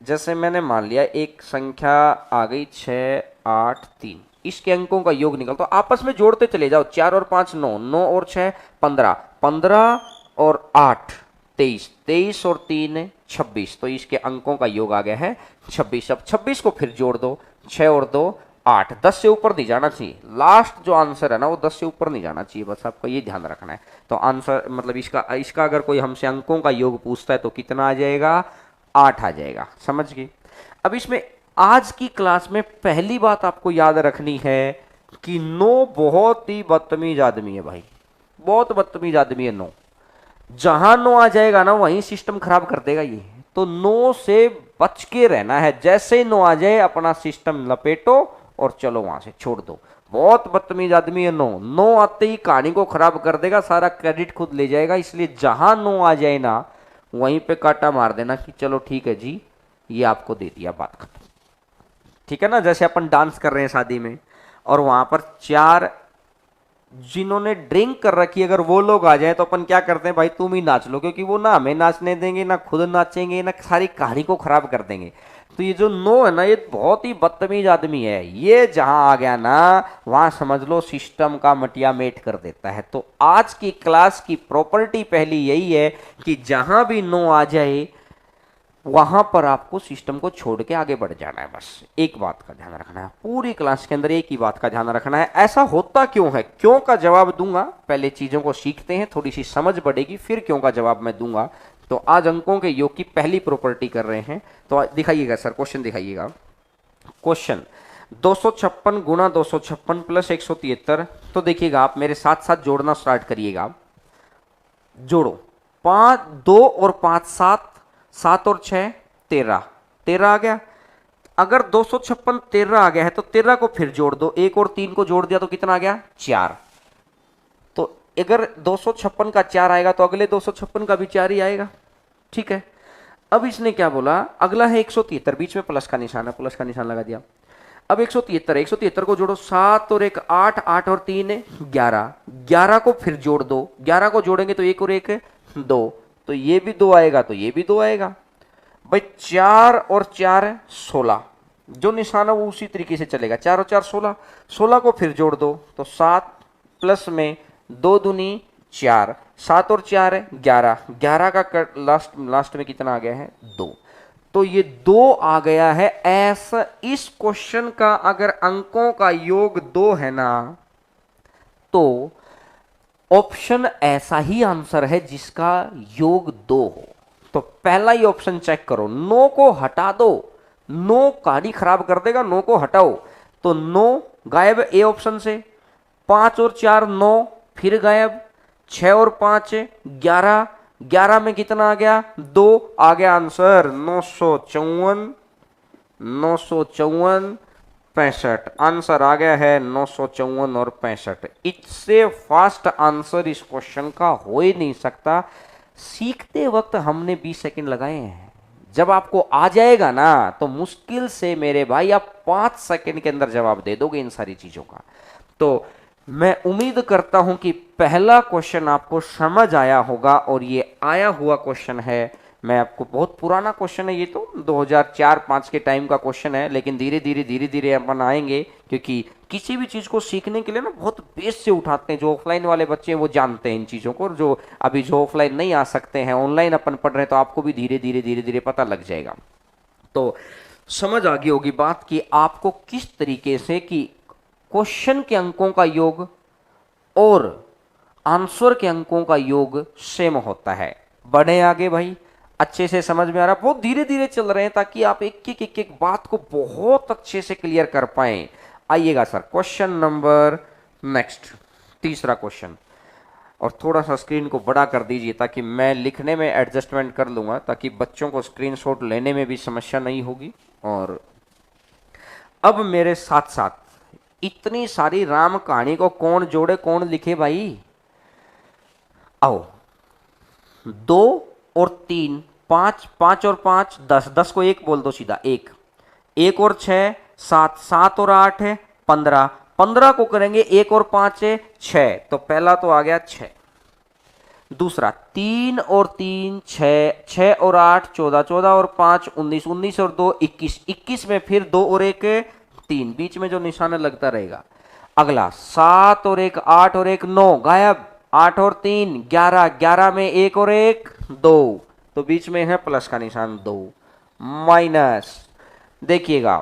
जैसे मैंने मान लिया एक संख्या आ गई 6 8 3, इसके अंकों का योग निकल, तो आपस में जोड़ते चले जाओ। 4 और 5 9, 9 और 6 15, 15 और 8 23, 23 और 3 26, तो इसके अंकों का योग आ गया है 26। अब 26 को फिर जोड़ दो, 6 और 2 8, 10 से ऊपर नहीं जाना चाहिए। लास्ट जो आंसर है ना वो 10 से ऊपर नहीं जाना चाहिए, बस आपको ये ध्यान रखना है। तो आंसर मतलब इसका अगर कोई हमसे अंकों का योग पूछता है तो कितना आ जाएगा, 8 आ जाएगा। समझ गए। अब इसमें आज की क्लास में पहली बात आपको याद रखनी है कि नो बहुत ही बदतमीज आदमी है भाई, बहुत बदतमीज आदमी है नो। जहां नो आ जाएगा ना वहीं सिस्टम खराब कर देगा ये। तो नो से बच के रहना है, जैसे नो आ जाए अपना सिस्टम लपेटो और चलो वहां से छोड़ दो। बहुत बदतमीज आदमी है नो, नो आते ही कहानी को खराब कर देगा, सारा क्रेडिट खुद ले जाएगा। इसलिए जहां नो आ जाए ना वहीं पे काटा मार देना कि चलो ठीक है जी, ये आपको दे दिया, बात खत्म। ठीक है ना। जैसे अपन डांस कर रहे हैं शादी में और वहां पर 4 जिन्होंने ड्रिंक कर रखी है अगर वो लोग आ जाए तो अपन क्या करते हैं, भाई तुम ही नाच लो, क्योंकि वो ना हमें नाचने देंगे ना खुद नाचेंगे ना सारी कहानी को खराब कर देंगे। तो ये जो नो है ना ये बहुत ही बदतमीज आदमी है, ये जहां आ गया ना वहां समझ लो सिस्टम का मटिया मेट कर देता है। तो आज की क्लास की प्रॉपर्टी पहली यही है कि जहां भी नो आ जाए वहां पर आपको सिस्टम को छोड़ के आगे बढ़ जाना है। बस एक बात का ध्यान रखना है, पूरी क्लास के अंदर एक ही बात का ध्यान रखना है। ऐसा होता क्यों है, क्यों का जवाब दूंगा, पहले चीजों को सीखते हैं, थोड़ी सी समझ बढ़ेगी, फिर क्यों का जवाब मैं दूंगा। तो आज अंकों के योग की पहली प्रॉपर्टी कर रहे हैं। तो दिखाइएगा सर, क्वेश्चन दिखाइएगा। क्वेश्चन 256 गुणा 256 प्लस 173। तो देखिएगा आप मेरे साथ साथ जोड़ना स्टार्ट करिएगा। जोड़ो 5 2 और 5 7, 7 और 6 13, 13 आ गया। अगर 256 13 आ गया है तो 13 को फिर जोड़ दो, 1 और 3 को जोड़ दिया तो कितना आ गया, 4। तो अगर 256 का 4 आएगा तो अगले 256 का भी 4 ही आएगा। ठीक है। अब इसने क्या बोला, अगला है 173, बीच में प्लस का निशान है, प्लस का निशान लगा दिया। अब 173 173 को जोड़ो, 7 और 1 8, 8 और 3 11, 11 को फिर जोड़ दो, 11 को जोड़ेंगे तो 1 और 1 2, तो ये भी 2 आएगा तो ये भी 2 आएगा भाई। 4 और 4 16, जो निशान है वो उसी तरीके से चलेगा, 4 और 4 16, 16 को फिर जोड़ दो तो 7 प्लस में 2 दूनी 4, 7 और 4 11, 11 का लास्ट में कितना आ गया है 2। तो ये 2 आ गया है। ऐसा इस क्वेश्चन का अगर अंकों का योग 2 है ना तो ऑप्शन ऐसा ही आंसर है जिसका योग 2 हो। तो पहला ही ऑप्शन चेक करो, नो को हटा दो, नो कहानी खराब कर देगा, नो को हटाओ तो नो गायब ए ऑप्शन से। 5 और 4 9 फिर गायब, 6 और 5 11, 11 में कितना आ गया 2 आ गया आंसर 954, 954 65 आंसर आ गया है 954 और 65। इससे फास्ट आंसर इस क्वेश्चन का हो ही नहीं सकता। सीखते वक्त हमने 20 सेकंड लगाए हैं, जब आपको आ जाएगा ना तो मुश्किल से मेरे भाई आप 5 सेकंड के अंदर जवाब दे दोगे इन सारी चीजों का। तो मैं उम्मीद करता हूं कि पहला क्वेश्चन आपको समझ आया होगा और ये आया हुआ क्वेश्चन है। मैं आपको बहुत पुराना क्वेश्चन है, ये तो 2004-5 के टाइम का क्वेश्चन है, लेकिन धीरे धीरे अपन आएंगे क्योंकि किसी भी चीज को सीखने के लिए ना बहुत बेस से उठाते हैं। जो ऑफलाइन वाले बच्चे हैं वो जानते हैं इन चीजों को, और जो अभी जो ऑफलाइन नहीं आ सकते हैं ऑनलाइन अपन पढ़ रहे हैं तो आपको भी धीरे धीरे पता लग जाएगा। तो समझ आ गई होगी बात कि आपको किस तरीके से कि क्वेश्चन के अंकों का योग और आंसर के अंकों का योग सेम होता है। बढ़े आगे भाई, अच्छे से समझ में आ रहा, बहुत धीरे धीरे चल रहे हैं ताकि आप एक बात को बहुत अच्छे से क्लियर कर पाए। आइएगा सर क्वेश्चन नंबर नेक्स्ट, तीसरा क्वेश्चन, और थोड़ा सा स्क्रीन को बड़ा कर दीजिए ताकि मैं लिखने में एडजस्टमेंट कर लूंगा, ताकि बच्चों को स्क्रीनशॉट लेने में भी समस्या नहीं होगी। और अब मेरे साथ साथ इतनी सारी राम कहानी को कौन जोड़े कौन लिखे भाई, आओ 2 और 3 5, 5 और 5 10, 10 को 1 बोल दो सीधा, 1 1 और 6 7, 7 और 8 है 15, 15 को करेंगे 1 और 5 है 6, तो पहला तो आ गया 6। दूसरा 3 और 3 6, 6 और 8 14, 14 और 5 19, 19 और 2 21, 21 में फिर 2 और 1 3, बीच में जो निशान लगता रहेगा। अगला 7 और 1 8 और 1 9 गायब, 8 और 3 11, 11 में 1 और 1 2, तो बीच में है प्लस का निशान 2 माइनस। देखिएगा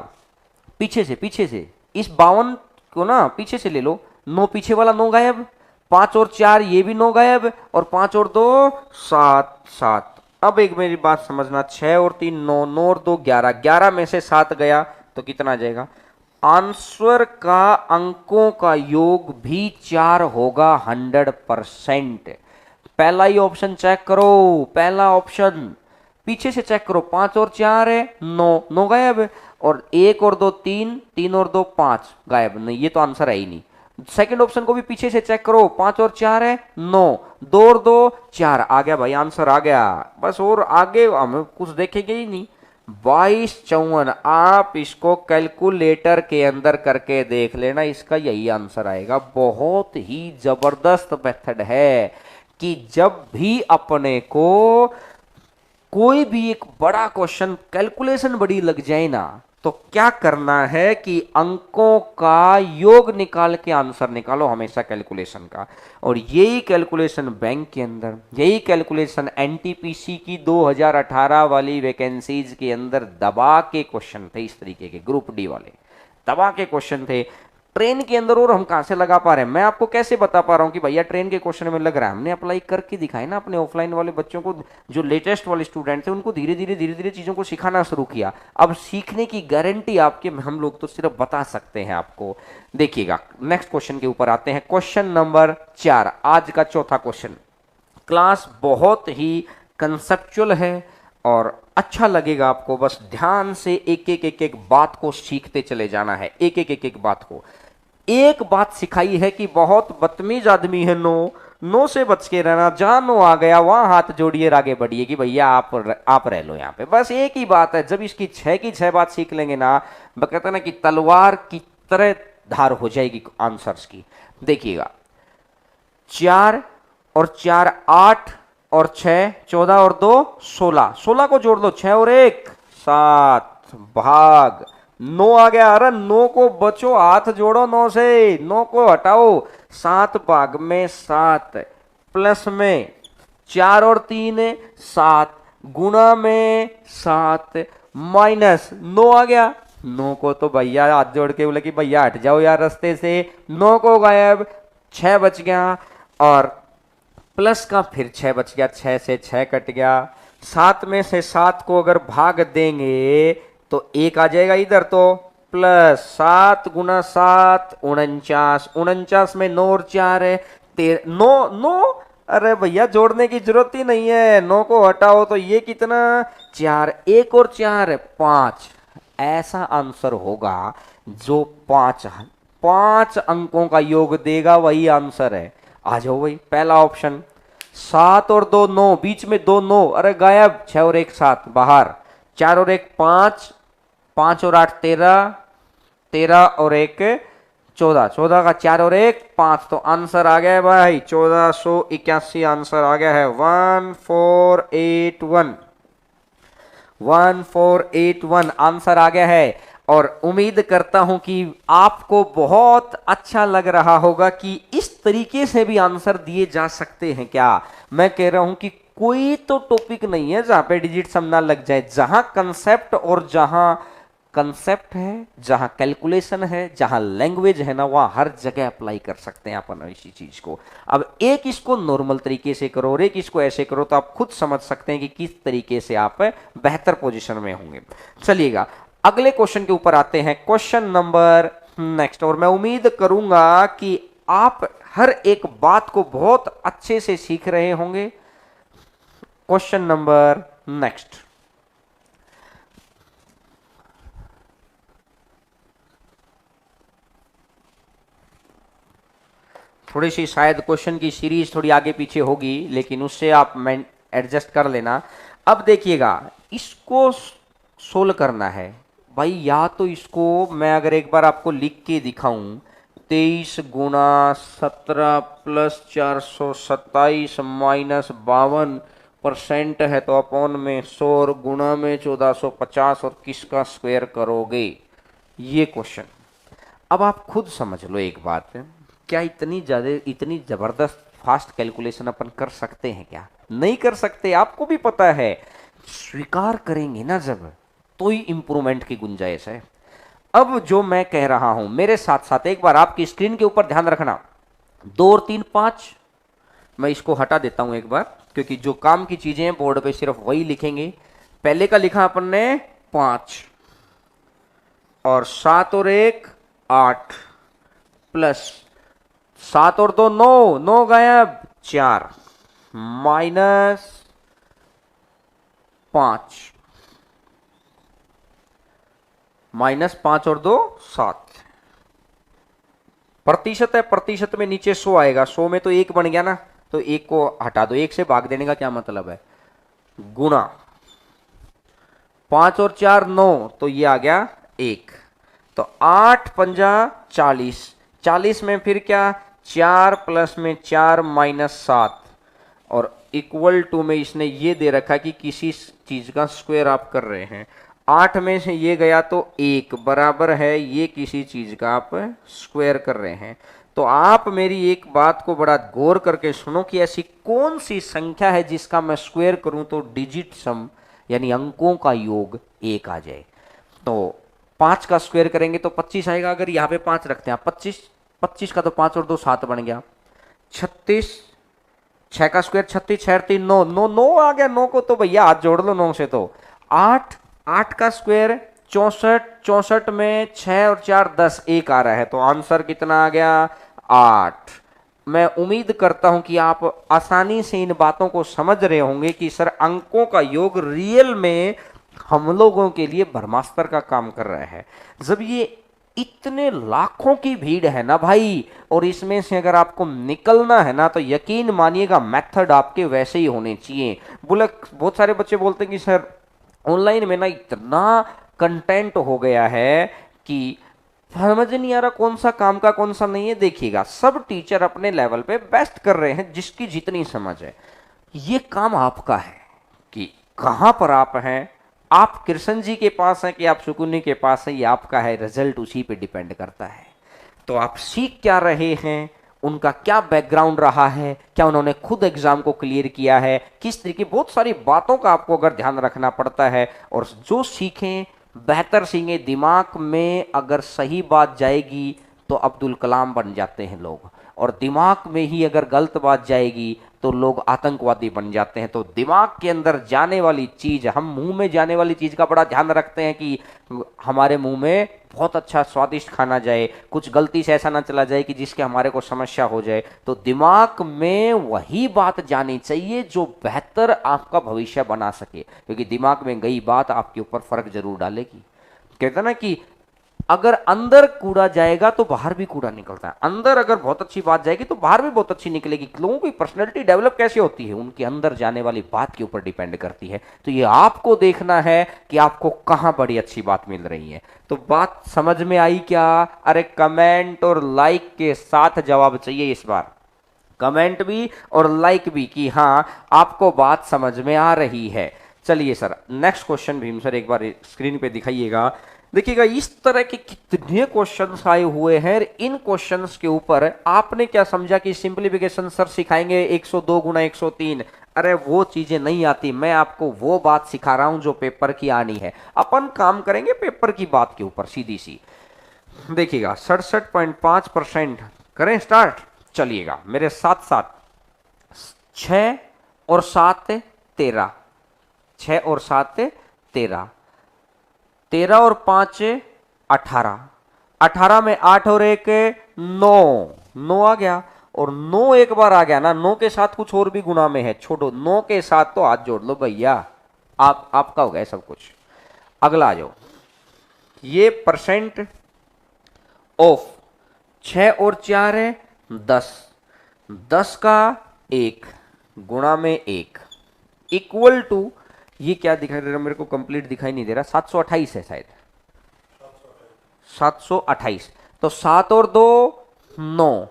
पीछे से इस 52 को ना पीछे से ले लो, 9 पीछे वाला 9 गायब, 5 और 4 ये भी 9 गायब, और 5 और 2 7 7। अब एक मेरी बात समझना, 6 और 3 9, 9 और 2 11, 11 में से 7 गया तो कितना आ जाएगा? आंसर का अंकों का योग भी 4 होगा 100%। पहला ही ऑप्शन चेक करो, पहला ऑप्शन पीछे से चेक करो, 5 और 4 है 9, 9 गायब है, और 1 और 2 3, 3 और 2 5 गायब, नहीं ये तो आंसर है ही नहीं। सेकंड ऑप्शन को भी पीछे से चेक करो, 5 और 4 है 9, 2 और 2 4, आ गया भाई आंसर आ गया, बस और आगे हमें कुछ देखेंगे ही नहीं। 2254, आप इसको कैलकुलेटर के अंदर करके देख लेना, इसका यही आंसर आएगा। बहुत ही जबरदस्त मेथड है कि जब भी अपने को कोई भी एक बड़ा क्वेश्चन कैलकुलेशन बड़ी लग जाए ना, तो क्या करना है कि अंकों का योग निकाल के आंसर निकालो हमेशा कैलकुलेशन का। और यही कैलकुलेशन बैंक के अंदर, यही कैलकुलेशन एनटीपीसी की 2018 वाली वैकेंसीज के अंदर दबा के क्वेश्चन थे, इस तरीके के ग्रुप डी वाले दबा के क्वेश्चन थे ट्रेन के अंदर। और हम कहां से लगा पा रहे हैं, मैं आपको कैसे बता पा रहा हूं कि भैया ट्रेन के क्वेश्चन में लग रहा है? हमने अप्लाई करके दिखाए ना अपने ऑफलाइन वाले बच्चों को, जो लेटेस्ट वाले स्टूडेंट थे उनको धीरे धीरे चीजों को सिखाना शुरू किया। अब सीखने की गारंटी आपके हम लोग तो सिर्फ बता सकते हैं आपको। देखिएगा नेक्स्ट क्वेश्चन के ऊपर आते हैं, क्वेश्चन नंबर 4, आज का चौथा क्वेश्चन। क्लास बहुत ही कंसेप्चुअल है और अच्छा लगेगा आपको, बस ध्यान से एक एक बात को सीखते चले जाना है, एक बात को। एक बात सिखाई है कि बहुत बदतमीज आदमी है नो, नो से बच के रहना, जहां नो आ गया वहां हाथ जोड़िए और आगे बढ़िए कि भैया आप रह लो यहाँ पे, बस एक ही बात है। जब इसकी 6 की 6 बात सीख लेंगे ना, कहते ना कि तलवार की तरह धार हो जाएगी आंसर्स की। देखिएगा 4 और 4 8 और 6 14 और 2 16, 16 को जोड़ लो, 6 और 1 7, भाग 9 आ गया। अरे 9 को बचो, हाथ जोड़ो 9 से, 9 को हटाओ, 7 भाग में 7, प्लस में 4 और 3 7, गुणा में 7, माइनस 9 आ गया। 9 को तो भैया हाथ जोड़ के बोले कि भैया हट जाओ यार रास्ते से, 9 को गायब, 6 बच गया, और प्लस का फिर 6 बच गया, 6 से 6 कट गया, 7 में से 7 को अगर भाग देंगे तो 1 आ जाएगा इधर, तो प्लस 7 गुना 7 49, 49 में 9 और 4 है 9 9, अरे भैया जोड़ने की जरूरत ही नहीं है, 9 को हटाओ तो ये कितना 4, 1 और 4 5, ऐसा आंसर होगा जो 5 अंकों का योग देगा, वही आंसर है। आ जाओ भाई पहला ऑप्शन, 7 और 2 9, बीच में 2 9, अरे गायब, 6 और 1 7 बाहर, 4 और 1 5, 5 और 8 13, 13 और 1 14, 14 का 4 और 1 5, तो आंसर आ गया है भाई 1481, आंसर आ गया है 1481, 1481 आंसर आ गया है। और उम्मीद करता हूं कि आपको बहुत अच्छा लग रहा होगा कि इस तरीके से भी आंसर दिए जा सकते हैं। क्या मैं कह रहा हूं कि कोई तो टॉपिक नहीं है जहां पे डिजिट सम ना लग जाए, जहां कंसेप्ट और जहां कंसेप्ट है, जहां कैलकुलेशन है, जहां लैंग्वेज है ना, वहां हर जगह अप्लाई कर सकते हैं अपन इसी चीज को। अब एक इसको नॉर्मल तरीके से करो और एक इसको ऐसे करो तो आप खुद समझ सकते हैं कि किस तरीके से आप बेहतर पोजीशन में होंगे। चलिएगा अगले क्वेश्चन के ऊपर आते हैं, क्वेश्चन नंबर नेक्स्ट। और मैं उम्मीद करूंगा कि आप हर एक बात को बहुत अच्छे से सीख रहे होंगे। क्वेश्चन नंबर नेक्स्ट, थोड़ी सी शायद क्वेश्चन की सीरीज थोड़ी आगे पीछे होगी, लेकिन उससे आप एडजस्ट कर लेना। अब देखिएगा इसको सोल्व करना है भाई, या तो इसको मैं अगर एक बार आपको लिख के दिखाऊं, 23 गुना 17 प्लस 427 माइनस 52% है तो अपॉन में 100 और गुणा में 1450, और किसका स्क्वायर करोगे, ये क्वेश्चन। अब आप खुद समझ लो एक बात, क्या इतनी जबरदस्त फास्ट कैलकुलेशन अपन कर सकते हैं? क्या नहीं कर सकते, आपको भी पता है। स्वीकार करेंगे ना जब, तो ही इंप्रूवमेंट की गुंजाइश है। अब जो मैं कह रहा हूं मेरे साथ साथ एक बार आपकी स्क्रीन के ऊपर ध्यान रखना, 2 और 3 5, मैं इसको हटा देता हूं एक बार, क्योंकि जो काम की चीजें हैं बोर्ड पे सिर्फ वही लिखेंगे। पहले का लिखा अपन ने 5 और 7 और 1 8 प्लस 7 और 2 9, 9 गायब, 4 माइनस 5, माइनस 5 और 2 7, प्रतिशत है, प्रतिशत में नीचे 100 आएगा, 100 में तो 1 बन गया ना, तो 1 को हटा दो, 1 से भाग देने का क्या मतलब है, गुणा 5 और 4 9, तो ये आ गया 1, तो 8 पंजा 40, 40 में फिर क्या 4 प्लस में 4 माइनस 7, और इक्वल टू में इसने ये दे रखा कि किसी चीज का स्क्वायर आप कर रहे हैं, 8 में से ये गया तो 1 बराबर है ये किसी चीज का आप स्क्वायर कर रहे हैं। तो आप मेरी एक बात को बड़ा गौर करके सुनो कि ऐसी कौन सी संख्या है जिसका मैं स्क्वायर करूं तो डिजिट सम यानी अंकों का योग 1 आ जाए। तो 5 का स्क्वायर करेंगे तो 25 आएगा, अगर यहाँ पे 5 रखते हैं 25, 25 का तो 5 और 2 7 बन गया, 36, 6 का स्क्वायर 36, 6 3 9, 9 9 आ गया, 9 को तो भैया हाथ जोड़ लो 9 से, तो 8, 8 का स्क्वायर 64, 64 में 6 और 4 10, 1 आ रहा है, तो आंसर कितना आ गया 8। मैं उम्मीद करता हूं कि आप आसानी से इन बातों को समझ रहे होंगे कि सर अंकों का योग रियल में हम लोगों के लिए ब्रह्मास्त्र का काम कर रहा है। जब ये इतने लाखों की भीड़ है ना भाई, और इसमें से अगर आपको निकलना है ना, तो यकीन मानिएगा मेथड आपके वैसे ही होने चाहिए। बोले बहुत सारे बच्चे बोलते हैं कि सर ऑनलाइन में ना इतना कंटेंट हो गया है कि समझ नहीं आ रहा कौन सा काम का कौन सा नहीं है। देखिएगा सब टीचर अपने लेवल पे बेस्ट कर रहे हैं, जिसकी जितनी समझ है। ये काम आपका है कि कहां पर आप हैं, आप कृष्ण जी के पास हैं कि आप सुकुनी के पास हैं, ये आपका है, रिजल्ट उसी पे डिपेंड करता है। तो आप सीख क्या रहे हैं, उनका क्या बैकग्राउंड रहा है, क्या उन्होंने खुद एग्जाम को क्लियर किया है, किस तरीके, बहुत सारी बातों का आपको अगर ध्यान रखना पड़ता है। और जो सीखें बेहतर सीखें, दिमाग में अगर सही बात जाएगी तो अब्दुल कलाम बन जाते हैं लोग, और दिमाग में ही अगर गलत बात जाएगी तो लोग आतंकवादी बन जाते हैं। तो दिमाग के अंदर जाने वाली चीज, हम मुंह में जाने वाली चीज का बड़ा ध्यान रखते हैं कि हमारे मुंह में बहुत अच्छा स्वादिष्ट खाना जाए, कुछ गलती से ऐसा ना चला जाए कि जिसके हमारे को समस्या हो जाए। तो दिमाग में वही बात जानी चाहिए जो बेहतर आपका भविष्य बना सके, क्योंकि दिमाग में गई बात आपके ऊपर फर्क जरूर डालेगी। कहते ना कि अगर अंदर कूड़ा जाएगा तो बाहर भी कूड़ा निकलता है, अंदर अगर बहुत अच्छी बात जाएगी तो बाहर भी बहुत अच्छी निकलेगी। लोगों की पर्सनैलिटी डेवलप कैसे होती है, उनके अंदर जाने वाली बात के ऊपर डिपेंड करती है। तो ये आपको देखना है कि आपको कहां बड़ी अच्छी बात मिल रही है। तो बात समझ में आई क्या? अरे कमेंट और लाइक के साथ जवाब चाहिए इस बार, कमेंट भी और लाइक भी कि हाँ आपको बात समझ में आ रही है। चलिए sir next question Bhim sir एक बार स्क्रीन पे दिखाइएगा। देखिएगा इस तरह के कितने क्वेश्चंस आए हुए हैं, इन क्वेश्चंस के ऊपर आपने क्या समझा कि सिंपलीफिकेशन सर सिखाएंगे 102 गुना 103। अरे वो चीजें नहीं आती, मैं आपको वो बात सिखा रहा हूं जो पेपर की आनी है। अपन काम करेंगे पेपर की बात के ऊपर सीधी सी। देखिएगा 67.5% करें स्टार्ट। चलिएगा मेरे साथ साथ, 6 और 7 13, 6 और 7 13, 13 और 5 18, 18 में 8 और 1 9, 9 आ गया। और 9 एक बार आ गया ना, 9 के साथ कुछ और भी गुना में है, छोड़ो 9 के साथ तो हाथ जोड़ लो भैया, आपका हो गया सब कुछ। अगला आ जाओ, ये परसेंट ऑफ 6 और 4 है 10, 10 का 1 गुणा में 1 इक्वल टू, ये क्या दिखाई दे रहा है मेरे को, कंप्लीट दिखाई नहीं दे रहा, 728 है शायद, 728। तो 7 और 2 9,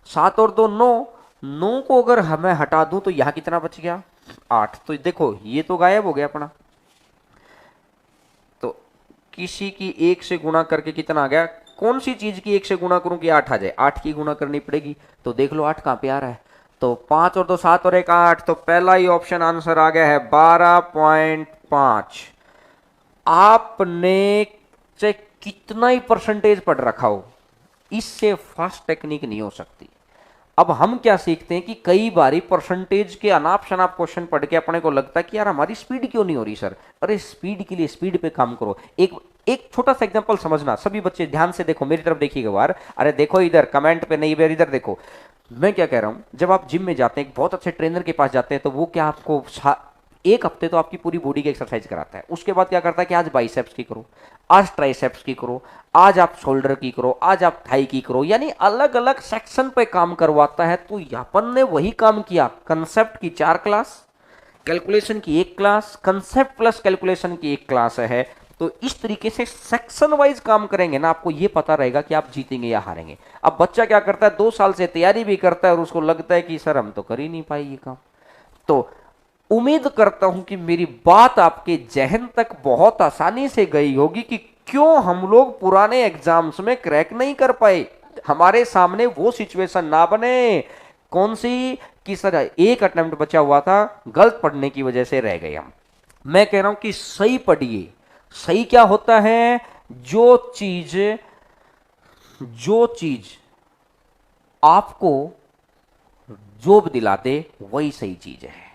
7 और 2 9, 9 को अगर हमें हटा दूं तो यहां कितना बच गया 8। तो देखो ये तो गायब हो गया अपना, तो किसी की 1 से गुणा करके कितना आ गया, कौन सी चीज की 1 से गुणा करूं कि 8 आ जाए, 8 की गुणा करनी पड़ेगी। तो देख लो 8 कहां पे आ रहा है, तो 5 और 2 7 और 1 8, तो पहला ही ऑप्शन आंसर आ गया है 12.5। आपने चेक कितना ही परसेंटेज पढ़ रखा हो, इससे फास्ट टेक्निक नहीं हो सकती। अब हम क्या सीखते हैं कि कई बारी परसेंटेज के अनाप शनाप क्वेश्चन पढ़ के अपने को लगता है कि यार हमारी स्पीड क्यों नहीं हो रही सर। अरे स्पीड के लिए स्पीड पे काम करो। एक एक छोटा सा एग्जांपल समझना, सभी बच्चे ध्यान से देखो, मेरी तरफ देखिएगा बार, अरे देखो इधर कमेंट पे नहीं, इधर देखो मैं क्या कह रहा हूं। जब आप जिम में जाते हैं, एक बहुत अच्छे ट्रेनर के पास जाते हैं, तो वो क्या आपको एक हफ्ते तो आपकी पूरी बॉडी की एक्सरसाइज कराता है। उसके बाद क्या करता है कि आज बाइसेप्स की करो, आज ट्राइसेप्स की करो, आज आप शोल्डर की करो, आज आप थाई की करो, यानी अलग अलग सेक्शन पे काम करवाता है। तो अपन ने वही काम किया, कंसेप्ट की 4 क्लास, कैलकुलेशन की 1 क्लास, कंसेप्ट प्लस कैलकुलेशन की 1 क्लास है। तो इस तरीके से सेक्शन वाइज काम करेंगे ना, आपको ये पता रहेगा कि आप जीतेंगे या हारेंगे। अब बच्चा क्या करता है, 2 साल से तैयारी भी करता है और उसको लगता है कि सर हम तो कर ही नहीं पाए ये काम। तो उम्मीद करता हूं कि मेरी बात आपके जहन तक बहुत आसानी से गई होगी कि क्यों हम लोग पुराने एग्जाम्स में क्रैक नहीं कर पाए। हमारे सामने वो सिचुएशन ना बने, कौन सी, कि सर एक अटेम्प्ट बचा हुआ था, गलत पढ़ने की वजह से रह गए हम। मैं कह रहा हूं कि सही पढ़िए। सही क्या होता है, जो चीज आपको जॉब दिलाते वही सही चीज है।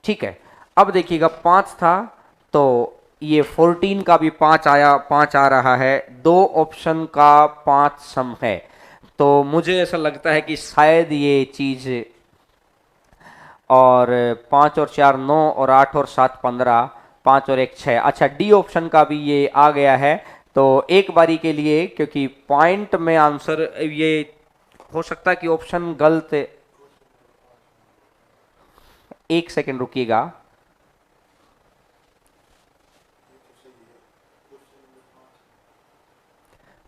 ठीक है, अब देखिएगा 5 था, तो ये 14 का भी 5 आया, 5 आ रहा है, 2 ऑप्शन का 5 सम है। तो मुझे ऐसा लगता है कि शायद ये चीज, और 5 और 4 9 और 8 और 7 15, 5 और 1 6। अच्छा, डी ऑप्शन का भी ये आ गया है। तो एक बारी के लिए, क्योंकि पॉइंट में आंसर ये हो सकता है कि ऑप्शन गलत, 1 सेकंड रुकिएगा।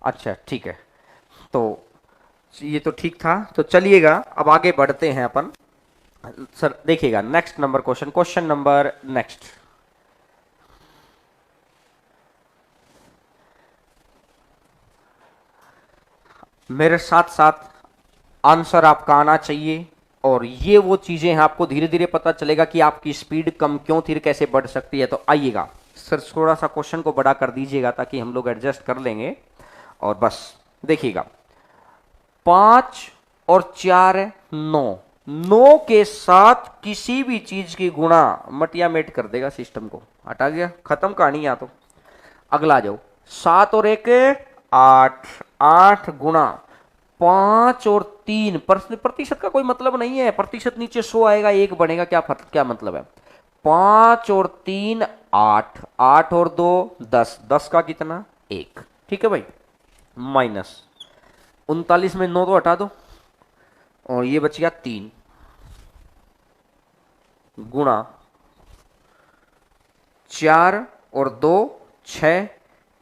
अच्छा ठीक है, तो ये तो ठीक था। तो चलिएगा अब आगे बढ़ते हैं अपन। सर देखिएगा next number question number next. मेरे साथ साथ आंसर आपका आना चाहिए, और ये वो चीजें हैं, आपको धीरे धीरे पता चलेगा कि आपकी स्पीड कम क्यों थी, कैसे बढ़ सकती है। तो आइएगा सर, थोड़ा सा क्वेश्चन को बड़ा कर दीजिएगा ताकि हम लोग एडजस्ट कर लेंगे। और बस देखिएगा, 5 और 4 9, 9 के साथ किसी भी चीज की गुणा मटिया मेट कर देगा सिस्टम को, हटा गया, खत्म कहानी। या तो अगला आ जाओ, 7 और 1 8, 8 गुणा 5 और 3, प्रतिशत का कोई मतलब नहीं है, प्रतिशत नीचे 100 आएगा, 1 बनेगा, क्या मतलब है। 5 और 3 8, 8 और 2 10, 10 का कितना 1, ठीक है भाई। माइनस 39 में 9 तो हटा दो, और ये बच गया 3, गुणा 4 और 2 6,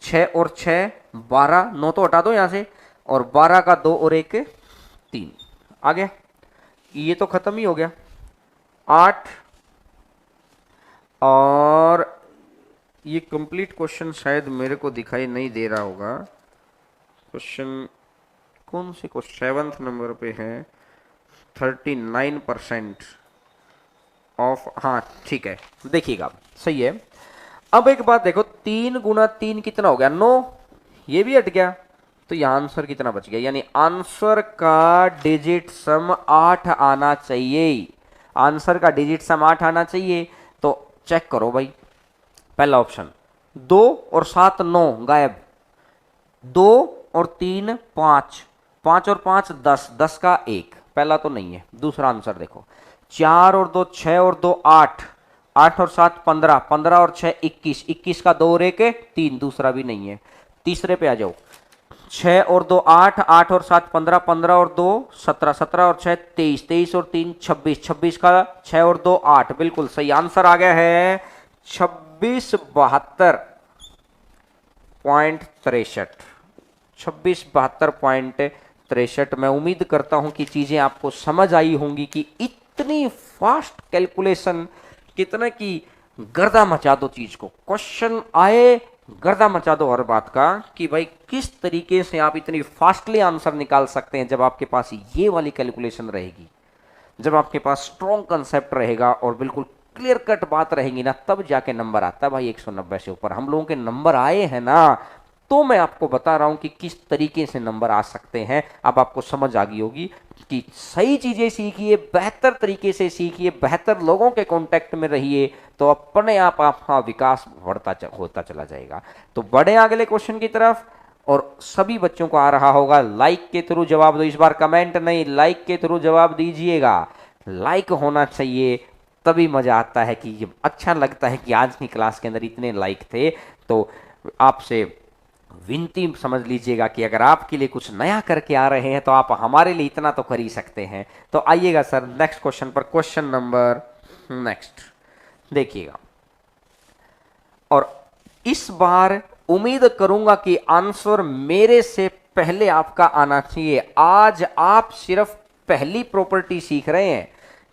6 और 6 12, 9 तो हटा दो यहां से, और 12 का 2 और 1 3 आ गया। ये तो खत्म ही हो गया। 8, और ये कंप्लीट क्वेश्चन शायद मेरे को दिखाई नहीं दे रहा होगा। क्वेश्चन कौन से को 7th नंबर पे है, 39% ऑफ, हाँ ठीक है, देखिएगा सही है। अब एक बात देखो, 3 गुणा 3 कितना हो गया 9, ये भी हट गया, तो यहां आंसर कितना बच गया, यानी आंसर का डिजिट सम 8 आना चाहिए। आंसर का डिजिट सम 8 आना चाहिए। तो चेक करो भाई, पहला ऑप्शन 2 और 7 9 गायब, 2 और 3 5, 5 और 5 10, 10 का 1, पहला तो नहीं है। दूसरा आंसर देखो, 4 और 2 6 और 2 8, 8 और 7 15, 15 और 6 21, 21 का 2 और 1 3, दूसरा भी नहीं है। तीसरे पे आ जाओ, 6 और 2 8, 8 और 7 15, 15 और 2 17, 17 और 6 23, 23 और 3 26, 26 का 6 और 2 8, बिल्कुल सही आंसर आ गया है 2672.63, 2672.63। मैं उम्मीद करता हूं कि चीजें आपको समझ आई होंगी कि इतनी फास्ट कैलकुलेशन, कितना की गर्दा मचा दो चीज को, क्वेश्चन आए गर्दा मचा दो हर बात का, कि भाई किस तरीके से आप इतनी फास्टली आंसर निकाल सकते हैं। जब आपके पास ये वाली कैलकुलेशन रहेगी, जब आपके पास स्ट्रॉन्ग कंसेप्ट रहेगा और बिल्कुल क्लियर कट बात रहेगी ना, तब जाके नंबर आता है भाई 190 से ऊपर। हम लोगों के नंबर आए हैं ना, तो मैं आपको बता रहा हूं कि किस तरीके से नंबर आ सकते हैं। अब आपको समझ आ गई होगी कि सही चीजें सीखिए, बेहतर तरीके से सीखिए, बेहतर लोगों के कांटेक्ट में रहिए, तो अपने आप आपका विकास होता चला जाएगा। तो बढ़े अगले क्वेश्चन की तरफ। और सभी बच्चों को आ रहा होगा, लाइक के थ्रू जवाब दो, इस बार कमेंट नहीं, लाइक के थ्रू जवाब दीजिएगा। लाइक होना चाहिए, तभी मजा आता है, कि अच्छा लगता है कि आज की क्लास के अंदर इतने लाइक थे। तो आपसे विनती समझ लीजिएगा कि अगर आपके लिए कुछ नया करके आ रहे हैं तो आप हमारे लिए इतना तो कर ही सकते हैं। तो आइएगा सर नेक्स्ट क्वेश्चन पर, क्वेश्चन नंबर नेक्स्ट देखिएगा। और इस बार उम्मीद करूंगा कि आंसर मेरे से पहले आपका आना चाहिए। आज आप सिर्फ पहली प्रॉपर्टी सीख रहे हैं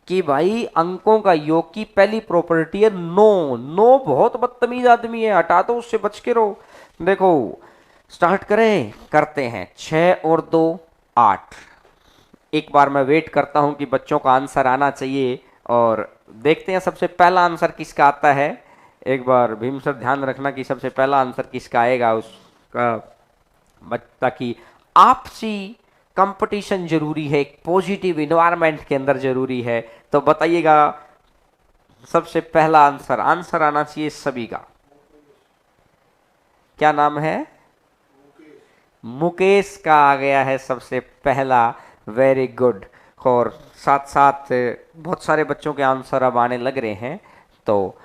कि भाई अंकों का योग की पहली प्रॉपर्टी है नो। नो बहुत बदतमीज आदमी है, हटा दो, उससे बच के रहो। देखो स्टार्ट करें, करते हैं। 6 और 2 8। एक बार मैं वेट करता हूं कि बच्चों का आंसर आना चाहिए, और देखते हैं सबसे पहला आंसर किसका आता है। एक बार भीम सर ध्यान रखना कि सबसे पहला आंसर किसका आएगा उसका, ताकि आपसी कंपटीशन जरूरी है, एक पॉजिटिव इन्वायरमेंट के अंदर जरूरी है। तो बताइएगा सबसे पहला आंसर, आंसर आना चाहिए सभी का। क्या नाम है? मुकेश का आ गया है सबसे पहला, वेरी गुड। और साथ साथ बहुत सारे बच्चों के आंसर अब आने लग रहे हैं, तो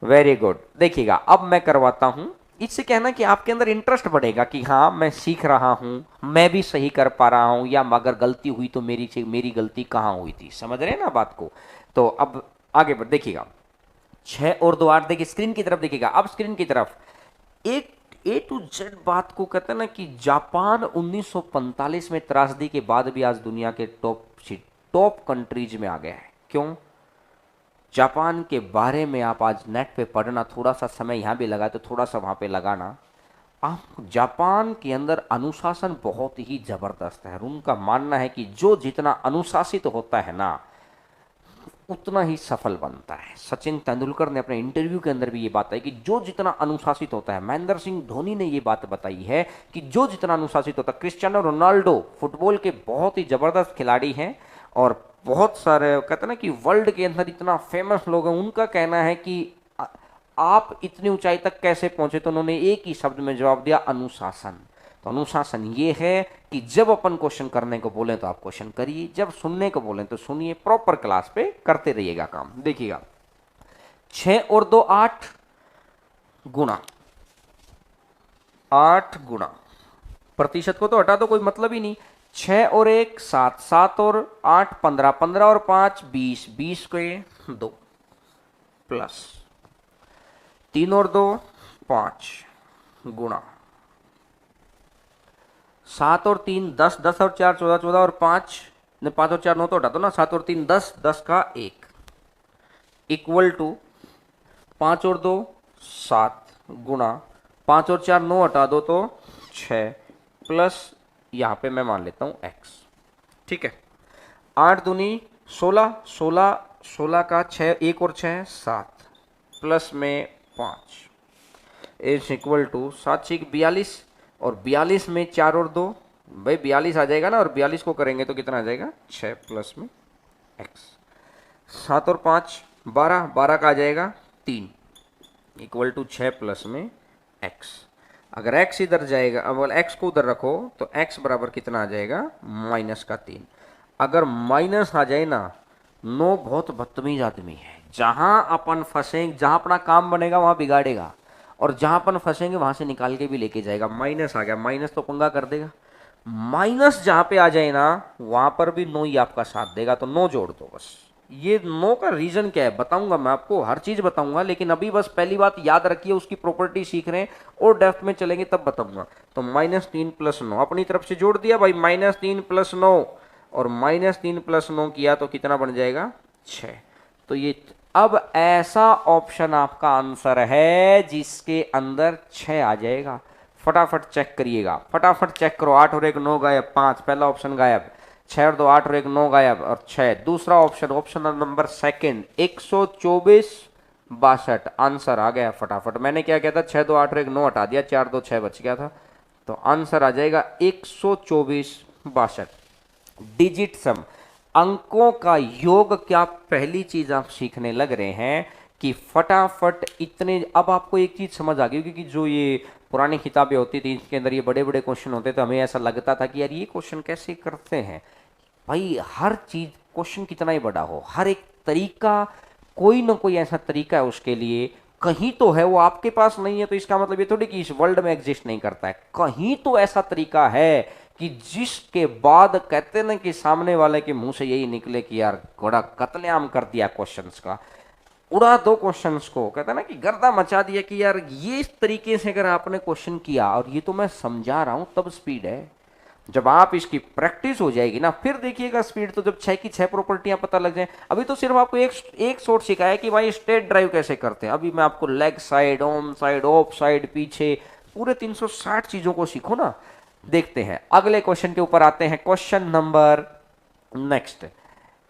वेरी गुड। देखिएगा अब मैं करवाता हूं, इससे कहना कि आपके अंदर इंटरेस्ट बढ़ेगा कि हाँ मैं सीख रहा हूं, मैं भी सही कर पा रहा हूं, या अगर गलती हुई तो मेरी गलती कहाँ हुई थी। समझ रहे हैं ना बात को। तो अब आगे बढ़ देखिएगा, 6 और 2 8। देखिए स्क्रीन की तरफ देखिएगा, अब स्क्रीन की तरफ एक ए टू जेड बात को कहते हैं ना कि जापान 1945 में त्रासदी के बाद भी आज दुनिया के टॉप कंट्रीज में आ गया है। क्यों? जापान के बारे में आप आज नेट पे पढ़ना, थोड़ा सा समय यहाँ भी लगा तो थोड़ा सा वहाँ पे लगाना। आप जापान के अंदर अनुशासन बहुत ही जबरदस्त है। उनका मानना है कि जो जितना अनुशासित होता है ना उतना ही सफल बनता है। सचिन तेंदुलकर ने अपने इंटरव्यू के अंदर भी ये बात है कि जो जितना अनुशासित होता है, महेंद्र सिंह धोनी ने ये बात बताई है कि जो जितना अनुशासित होता है। क्रिस्टियानो रोनाल्डो फुटबॉल के बहुत ही जबरदस्त खिलाड़ी हैं, और बहुत सारे कहते हैं ना कि वर्ल्ड के अंदर इतना फेमस लोग हैं, उनका कहना है कि आप इतनी ऊंचाई तक कैसे पहुंचे, तो उन्होंने एक ही शब्द में जवाब दिया, अनुशासन। तो अनुशासन ये है कि जब अपन क्वेश्चन करने को बोलें तो आप क्वेश्चन करिए, जब सुनने को बोलें तो सुनिए, प्रॉपर क्लास पे करते रहिएगा काम। देखिएगा 6 और 2 8 गुणा 8 गुणा, प्रतिशत को तो हटा दो, कोई मतलब ही नहीं। 6 और 1 7, 7 और 8 15, 15 और 5 20, 20 को 2 प्लस 3 और 2 5 गुणा 7 और 3 10, 10 और 4 14, 14 और 5 5 और 4 9 तो हटा दो ना, 7 और 3 10, 10 का 1 इक्वल टू 5 और 2 7 गुणा 5 और 4 9 हटा दो तो 6 प्लस यहाँ पे मैं मान लेता हूँ x। ठीक है, 8 दूनी 16, 16 16 का 6 1 और 6 7 प्लस में 5 इज इक्वल टू 7 6 42, और 42 में 4 और 2 भाई 42 आ जाएगा ना, और 42 को करेंगे तो कितना आ जाएगा 6 प्लस में x। 7 और 5 12, 12 का आ जाएगा 3 इक्वल टू 6 प्लस में x। अगर x इधर जाएगा, अब x को उधर रखो तो x बराबर कितना आ जाएगा माइनस का 3। अगर माइनस आ जाए ना, 9 बहुत बदतमीज आदमी है। जहां अपन फंसेंगे, जहां अपना काम बनेगा वहां बिगाड़ेगा, और जहां अपन फंसेंगे वहां से निकाल के भी लेके जाएगा। माइनस आ गया, माइनस तो पंगा कर देगा। माइनस जहां पे आ जाए ना वहां पर भी 9 ही आपका साथ देगा, तो 9 जोड़ दो बस। ये 9 का रीजन क्या है बताऊंगा मैं आपको, हर चीज बताऊंगा, लेकिन अभी बस पहली बात याद रखिए, उसकी प्रॉपर्टी सीख रहे हैं और डेप्थ में चलेंगे तब बताऊंगा। तो -3 + 9 अपनी तरफ से जोड़ दिया भाई, -3 + 9, और -3 + 9 किया तो कितना बन जाएगा 6। तो ये अब ऐसा ऑप्शन आपका आंसर है जिसके अंदर 6 आ जाएगा। फटाफट चेक करिएगा, फटाफट चेक करो। 8 और 1 9 गायब, 5 पहला ऑप्शन गायब, 6 और 2 8 और 1 9 गायब, और 6 दूसरा option, option number second 124 62 answer आ गया फटाफट। मैंने क्या किया था, 6 2 8 और 1 9 हटा दिया, 4 2 6 बच गया था। तो आंसर आ जाएगा 124 62। डिजिट सम, अंकों का योग क्या पहली चीज आप सीखने लग रहे हैं कि फटाफट इतने। अब आपको एक चीज समझ आ गई, क्योंकि जो ये पुरानी किताबें होती थी इसके अंदर ये बड़े बड़े क्वेश्चन होते थे, हमें ऐसा लगता था कि यार ये क्वेश्चन कैसे करते हैं। भाई हर चीज, क्वेश्चन कितना ही बड़ा हो, हर एक तरीका, कोई ना कोई ऐसा तरीका है उसके लिए, कहीं तो है, वो आपके पास नहीं है तो इसका मतलब ये थोड़ी कि इस वर्ल्ड में एग्जिस्ट नहीं करता है। कहीं तो ऐसा तरीका है कि जिसके बाद कहते ना कि सामने वाले के मुंह से यही निकले कि यार बड़ा कत्लेआम कर दिया क्वेश्चंस का, उड़ा दो क्वेश्चंस को, कहते ना कि गर्दा मचा दिया कि यार ये इस तरीके से अगर आपने क्वेश्चन किया और ये तो मैं समझा रहा हूं, तब स्पीड है। जब आप इसकी प्रैक्टिस हो जाएगी ना, फिर देखिएगा स्पीड। तो जब 6 की 6 प्रॉपर्टियां पता लग जाए, अभी तो सिर्फ आपको एक शॉट सिखाया कि भाई स्ट्रेट ड्राइव कैसे करते हैं, अभी मैं आपको leg side, on side, of side, पीछे, पूरे 360 चीजों को सीखो ना। देखते हैं अगले क्वेश्चन के ऊपर आते हैं। क्वेश्चन नंबर नेक्स्ट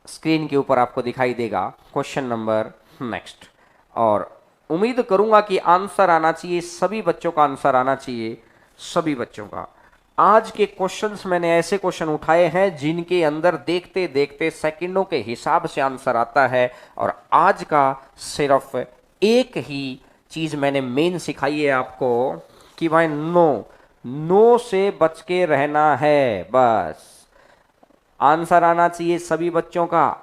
स्क्रीन के ऊपर आपको दिखाई देगा, क्वेश्चन नंबर नेक्स्ट। और उम्मीद करूंगा कि आंसर आना चाहिए, सभी बच्चों का आंसर आना चाहिए, सभी बच्चों का। आज के क्वेश्चंस मैंने ऐसे क्वेश्चन उठाए हैं जिनके अंदर देखते देखते सेकंडों के हिसाब से आंसर आता है। और आज का सिर्फ एक ही चीज मैंने मेन सिखाई है आपको कि भाई नो से बच के रहना है, बस। आंसर आना चाहिए सभी बच्चों का,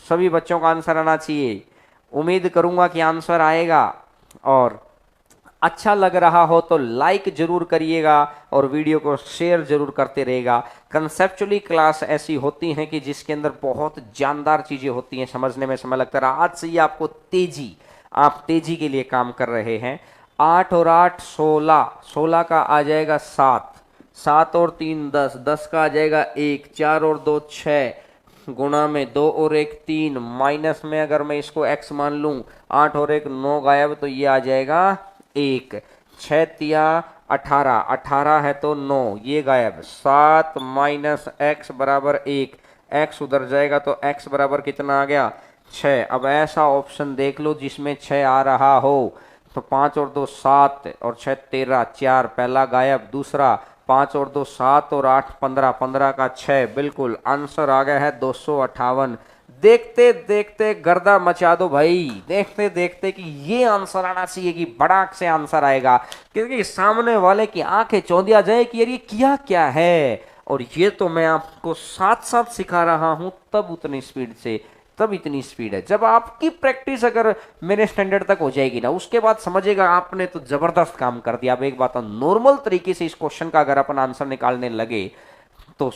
सभी बच्चों का आंसर आना चाहिए। उम्मीद करूंगा कि आंसर आएगा, और अच्छा लग रहा हो तो लाइक जरूर करिएगा और वीडियो को शेयर जरूर करते रहेगा। कंसेप्चुअली क्लास ऐसी होती हैं कि जिसके अंदर बहुत जानदार चीजें होती हैं, समझने में समय लगता है। आज से ही आपको तेजी, आप तेजी के लिए काम कर रहे हैं। 8 और 8 16, 16 का आ जाएगा 7, 7 और 3 10, 10 का आ जाएगा 1, 4 और 2 6, गुणा में 2 और 1 3, माइनस में अगर मैं इसको x मान लूं, 8 और 1 9 गायब, तो ये आ जाएगा 1, 6 तिया 18, 18 है तो 9, ये गायब, 7 माइनस x बराबर 1, x उधर जाएगा तो x बराबर कितना आ गया 6। अब ऐसा ऑप्शन देख लो जिसमें 6 आ रहा हो, तो 5 और 2 7 और 6 13, 4 पहला गायब, दूसरा 5 और 2 7 और 8 15, 15 का 6, बिल्कुल आंसर आ गया है 258। देखते देखते गर्दा मचा दो भाई, देखते देखते कि ये आंसर आना चाहिए कि बड़ाक से आंसर आएगा, क्योंकि सामने वाले की आंखें चौंधिया जाए कि यार ये किया क्या है। और ये तो मैं आपको साथ साथ सिखा रहा हूं, तब उतनी स्पीड से, तब इतनी स्पीड है। जब आपकी प्रैक्टिस अगर मेरे स्टैंडर्ड तक हो जाएगी ना, उसके बाद समझेगा आपने तो जबरदस्त काम कर दिया। अब एक बात, नॉर्मल तरीके से इस क्वेश्चन का अगर अपन आंसर निकालने लगे तो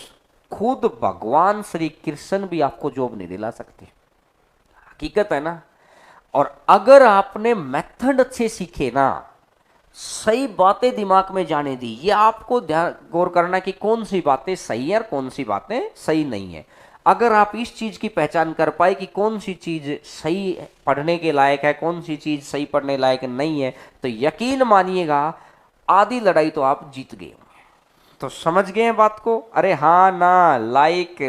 खुद भगवान श्री कृष्ण भी आपको जॉब नहीं दिला सकते, हकीकत है ना। और अगर आपने मेथड अच्छे सीखे ना, सही बातें दिमाग में जाने दी, ये आपको ध्यान गौर करना कि कौन सी बातें सही है और कौन सी बातें सही नहीं है। अगर आप इस चीज की पहचान कर पाए कि कौन सी चीज सही पढ़ने के लायक है, कौन सी चीज सही पढ़ने लायक नहीं है, तो यकीन मानिएगा आधी लड़ाई तो आप जीत गए। तो समझ गए हैं बात को? अरे हाँ ना, लाइक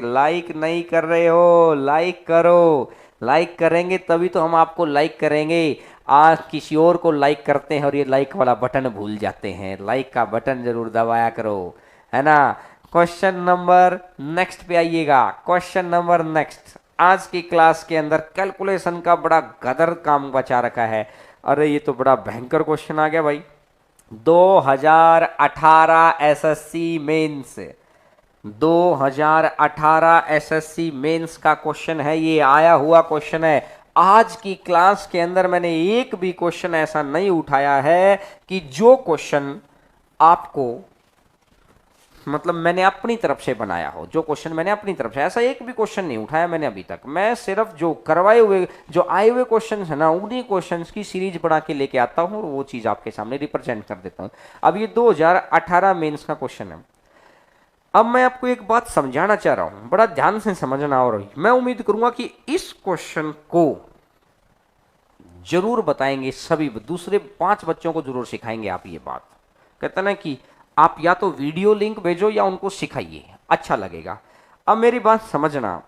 नहीं कर रहे हो, लाइक करो। लाइक करेंगे तभी तो हम आपको लाइक करेंगे। आज किसी और को लाइक करते हैं और ये लाइक वाला बटन भूल जाते हैं। लाइक का बटन जरूर दबाया करो, है ना। क्वेश्चन नंबर नेक्स्ट पे आइएगा। क्वेश्चन नंबर नेक्स्ट, आज की क्लास के अंदर कैलकुलेशन का बड़ा गदर काम बचा रखा है। अरे ये तो बड़ा भयंकर क्वेश्चन आ गया भाई। 2018 एसएससी मेंस, 2018 एसएससी मेंस का क्वेश्चन है, ये आया हुआ क्वेश्चन है। आज की क्लास के अंदर मैंने एक भी क्वेश्चन ऐसा नहीं उठाया है कि जो क्वेश्चन आपको, मतलब मैंने अपनी तरफ से बनाया हो, जो क्वेश्चन मैंने अपनी तरफ से, ऐसा एक भी क्वेश्चन नहीं उठाया मैंने अभी तक। मैं सिर्फ जो करवाए हुए, जो आए हुए क्वेश्चन है ना, उन्हीं क्वेश्चंस की सीरीज बना के लेके आता हूं और वो चीज आपके सामने रिप्रेजेंट कर देता हूं। अब ये 2018 मेंस का क्वेश्चन है। अब मैं आपको एक बात समझाना चाह रहा हूं, बड़ा ध्यान से समझना। और मैं उम्मीद करूंगा कि इस क्वेश्चन को जरूर बताएंगे सभी, दूसरे 5 बच्चों को जरूर सिखाएंगे आप ये बात। कहते ना कि आप या तो वीडियो लिंक भेजो या उनको सिखाइए, अच्छा लगेगा। अब मेरी बात समझना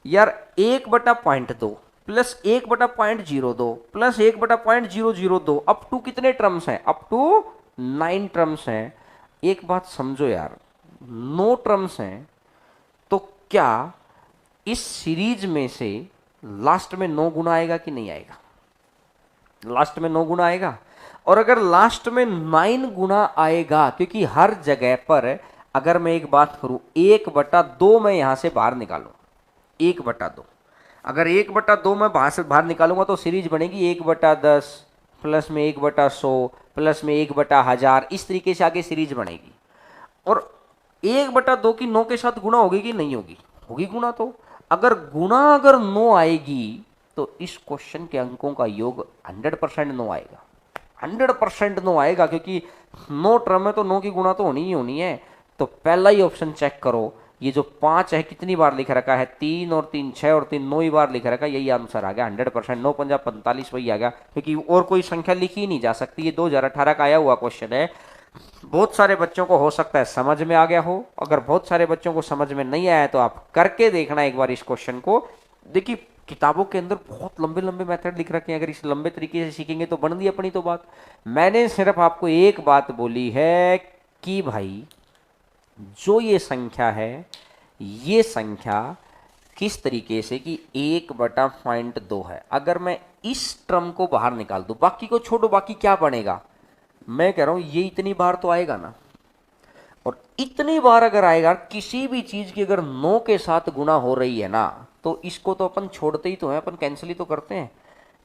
यार, 1/.2 प्लस 1/.02 प्लस 1/.002 अप टू कितने टर्म्स हैं? अप टू 9 टर्म्स हैं। एक बात समझो यार, 9 टर्म्स हैं, तो क्या इस सीरीज में से लास्ट में 9 गुना आएगा कि नहीं आएगा? लास्ट में 9 गुना आएगा। और अगर लास्ट में 9 गुना आएगा, क्योंकि हर जगह पर अगर मैं एक बात करूं, 1/2 मैं यहां से बाहर निकालूं, 1/2, अगर 1/2 मैं बाहर से बाहर निकालूंगा तो सीरीज बनेगी 1/10 प्लस में 1/100 प्लस में 1/1000, इस तरीके से आगे सीरीज बनेगी। और 1/2 की 9 के साथ गुणा होगी कि नहीं होगी? होगी गुणा। तो अगर 9 आएगी तो इस क्वेश्चन के अंकों का योग 100% 9 आएगा, 100% 9 आएगा, क्योंकि 9 टर्म है तो 9 की गुणा तो होनी ही होनी है। तो पहला ही ऑप्शन चेक करो, ये जो 5 है कितनी बार लिख रखा है? 3 और 3 6 और 3 9 ही बार लिख रखा है, यही आंसर आ गया 100%। 9 पंजा 45 वही आ गया, क्योंकि और कोई संख्या लिखी ही नहीं जा सकती। ये 2018 का आया हुआ क्वेश्चन है। बहुत सारे बच्चों को हो सकता है समझ में आ गया हो, अगर बहुत सारे बच्चों को समझ में नहीं आया तो आप करके देखना एक बार इस क्वेश्चन को। देखिए किताबों के अंदर बहुत लंबे लंबे मेथड लिख रखे हैं, अगर इस लंबे तरीके से सीखेंगे तो बन दी अपनी तो बात। मैंने सिर्फ आपको एक बात बोली है कि भाई जो ये संख्या है, ये संख्या किस तरीके से कि 1/2 है। अगर मैं इस टर्म को बाहर निकाल दूं, बाकी को छोड़ो, बाकी क्या बनेगा, मैं कह रहा हूं ये इतनी बार तो आएगा ना। और इतनी बार अगर आएगा, किसी भी चीज की अगर 9 के साथ गुणा हो रही है ना, तो इसको तो अपन छोड़ते ही तो हैं, अपन कैंसिल ही तो करते हैं।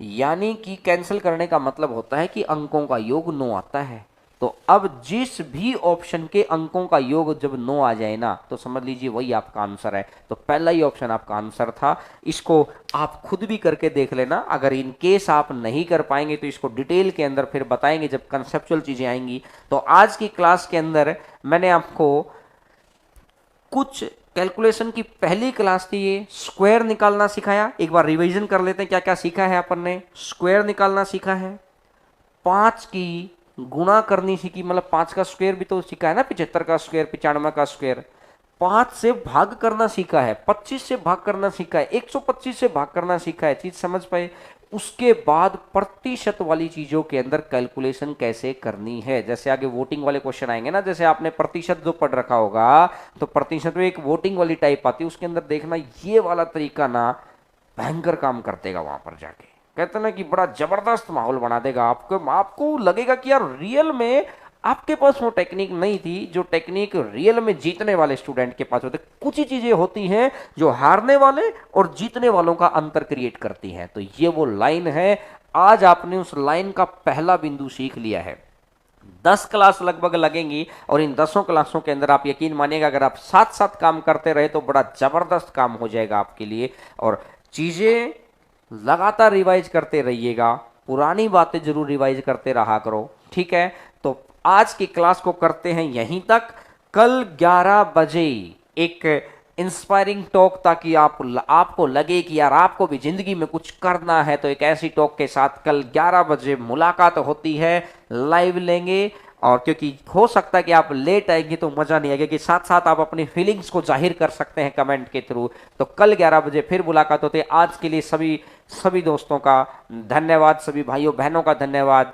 यानी कि कैंसिल करने का मतलब होता है कि अंकों का योग 9 आता है। तो अब जिस भी ऑप्शन के अंकों का योग जब 9 आ जाए ना, तो समझ लीजिए वही आपका आंसर है। तो पहला ही ऑप्शन आपका आंसर था। इसको आप खुद भी करके देख लेना, अगर इन केस आप नहीं कर पाएंगे तो इसको डिटेल के अंदर फिर बताएंगे जब कंसेप्चुअल चीजें आएंगी। तो आज की क्लास के अंदर मैंने आपको कुछ कैलकुलेशन की पहली क्लास थी, ये स्क्वायर निकालना सिखाया। एक बार रिवीजन कर लेते हैं क्या क्या सीखा है अपन ने। स्क्वायर निकालना सीखा है, 5 की गुणा करनी सीखी, मतलब 5 का स्क्वायर भी तो सीखा है ना, 75 का स्क्वायर, 95 का स्क्वायर। 5 से भाग करना सीखा है, 25 से भाग करना सीखा है, 125 से भाग करना सीखा है, चीज समझ पाए। उसके बाद प्रतिशत वाली चीजों के अंदर कैलकुलेशन कैसे करनी है, जैसे आगे वोटिंग वाले क्वेश्चन आएंगे ना, जैसे आपने प्रतिशत जो पढ़ रखा होगा, तो प्रतिशत में एक वोटिंग वाली टाइप आती है, उसके अंदर देखना ये वाला तरीका ना भयंकर काम कर देगा। वहां पर जाके कहते ना कि बड़ा जबरदस्त माहौल बना देगा। आपको लगेगा कि यार रियल में आपके पास वो टेक्निक नहीं थी, जो टेक्निक रियल में जीतने वाले स्टूडेंट के पास होते। कुछ ही चीजें होती हैं जो हारने वाले और जीतने वालों का अंतर क्रिएट करती हैं। तो ये वो लाइन है, आज आपने उस लाइन का पहला बिंदु सीख लिया है। 10 क्लास लगभग लगेंगी और इन 10 क्लासों के अंदर आप यकीन मानिएगा अगर आप साथ साथ काम करते रहे तो बड़ा जबरदस्त काम हो जाएगा आपके लिए। और चीजें लगातार रिवाइज करते रहिएगा, पुरानी बातें जरूर रिवाइज करते रहा करो, ठीक है। तो आज की क्लास को करते हैं यहीं तक। कल 11 बजे एक इंस्पायरिंग टॉक, ताकि आपको लगे कि यार आपको भी जिंदगी में कुछ करना है, तो एक ऐसी टॉक के साथ कल 11 बजे मुलाकात होती है, लाइव लेंगे। और क्योंकि हो सकता है कि आप लेट आएंगे तो मजा नहीं आएगा, कि साथ साथ आप अपनी फीलिंग्स को जाहिर कर सकते हैं कमेंट के थ्रू। तो कल 11 बजे फिर मुलाकात होती है। आज के लिए सभी दोस्तों का धन्यवाद, सभी भाइयों बहनों का धन्यवाद।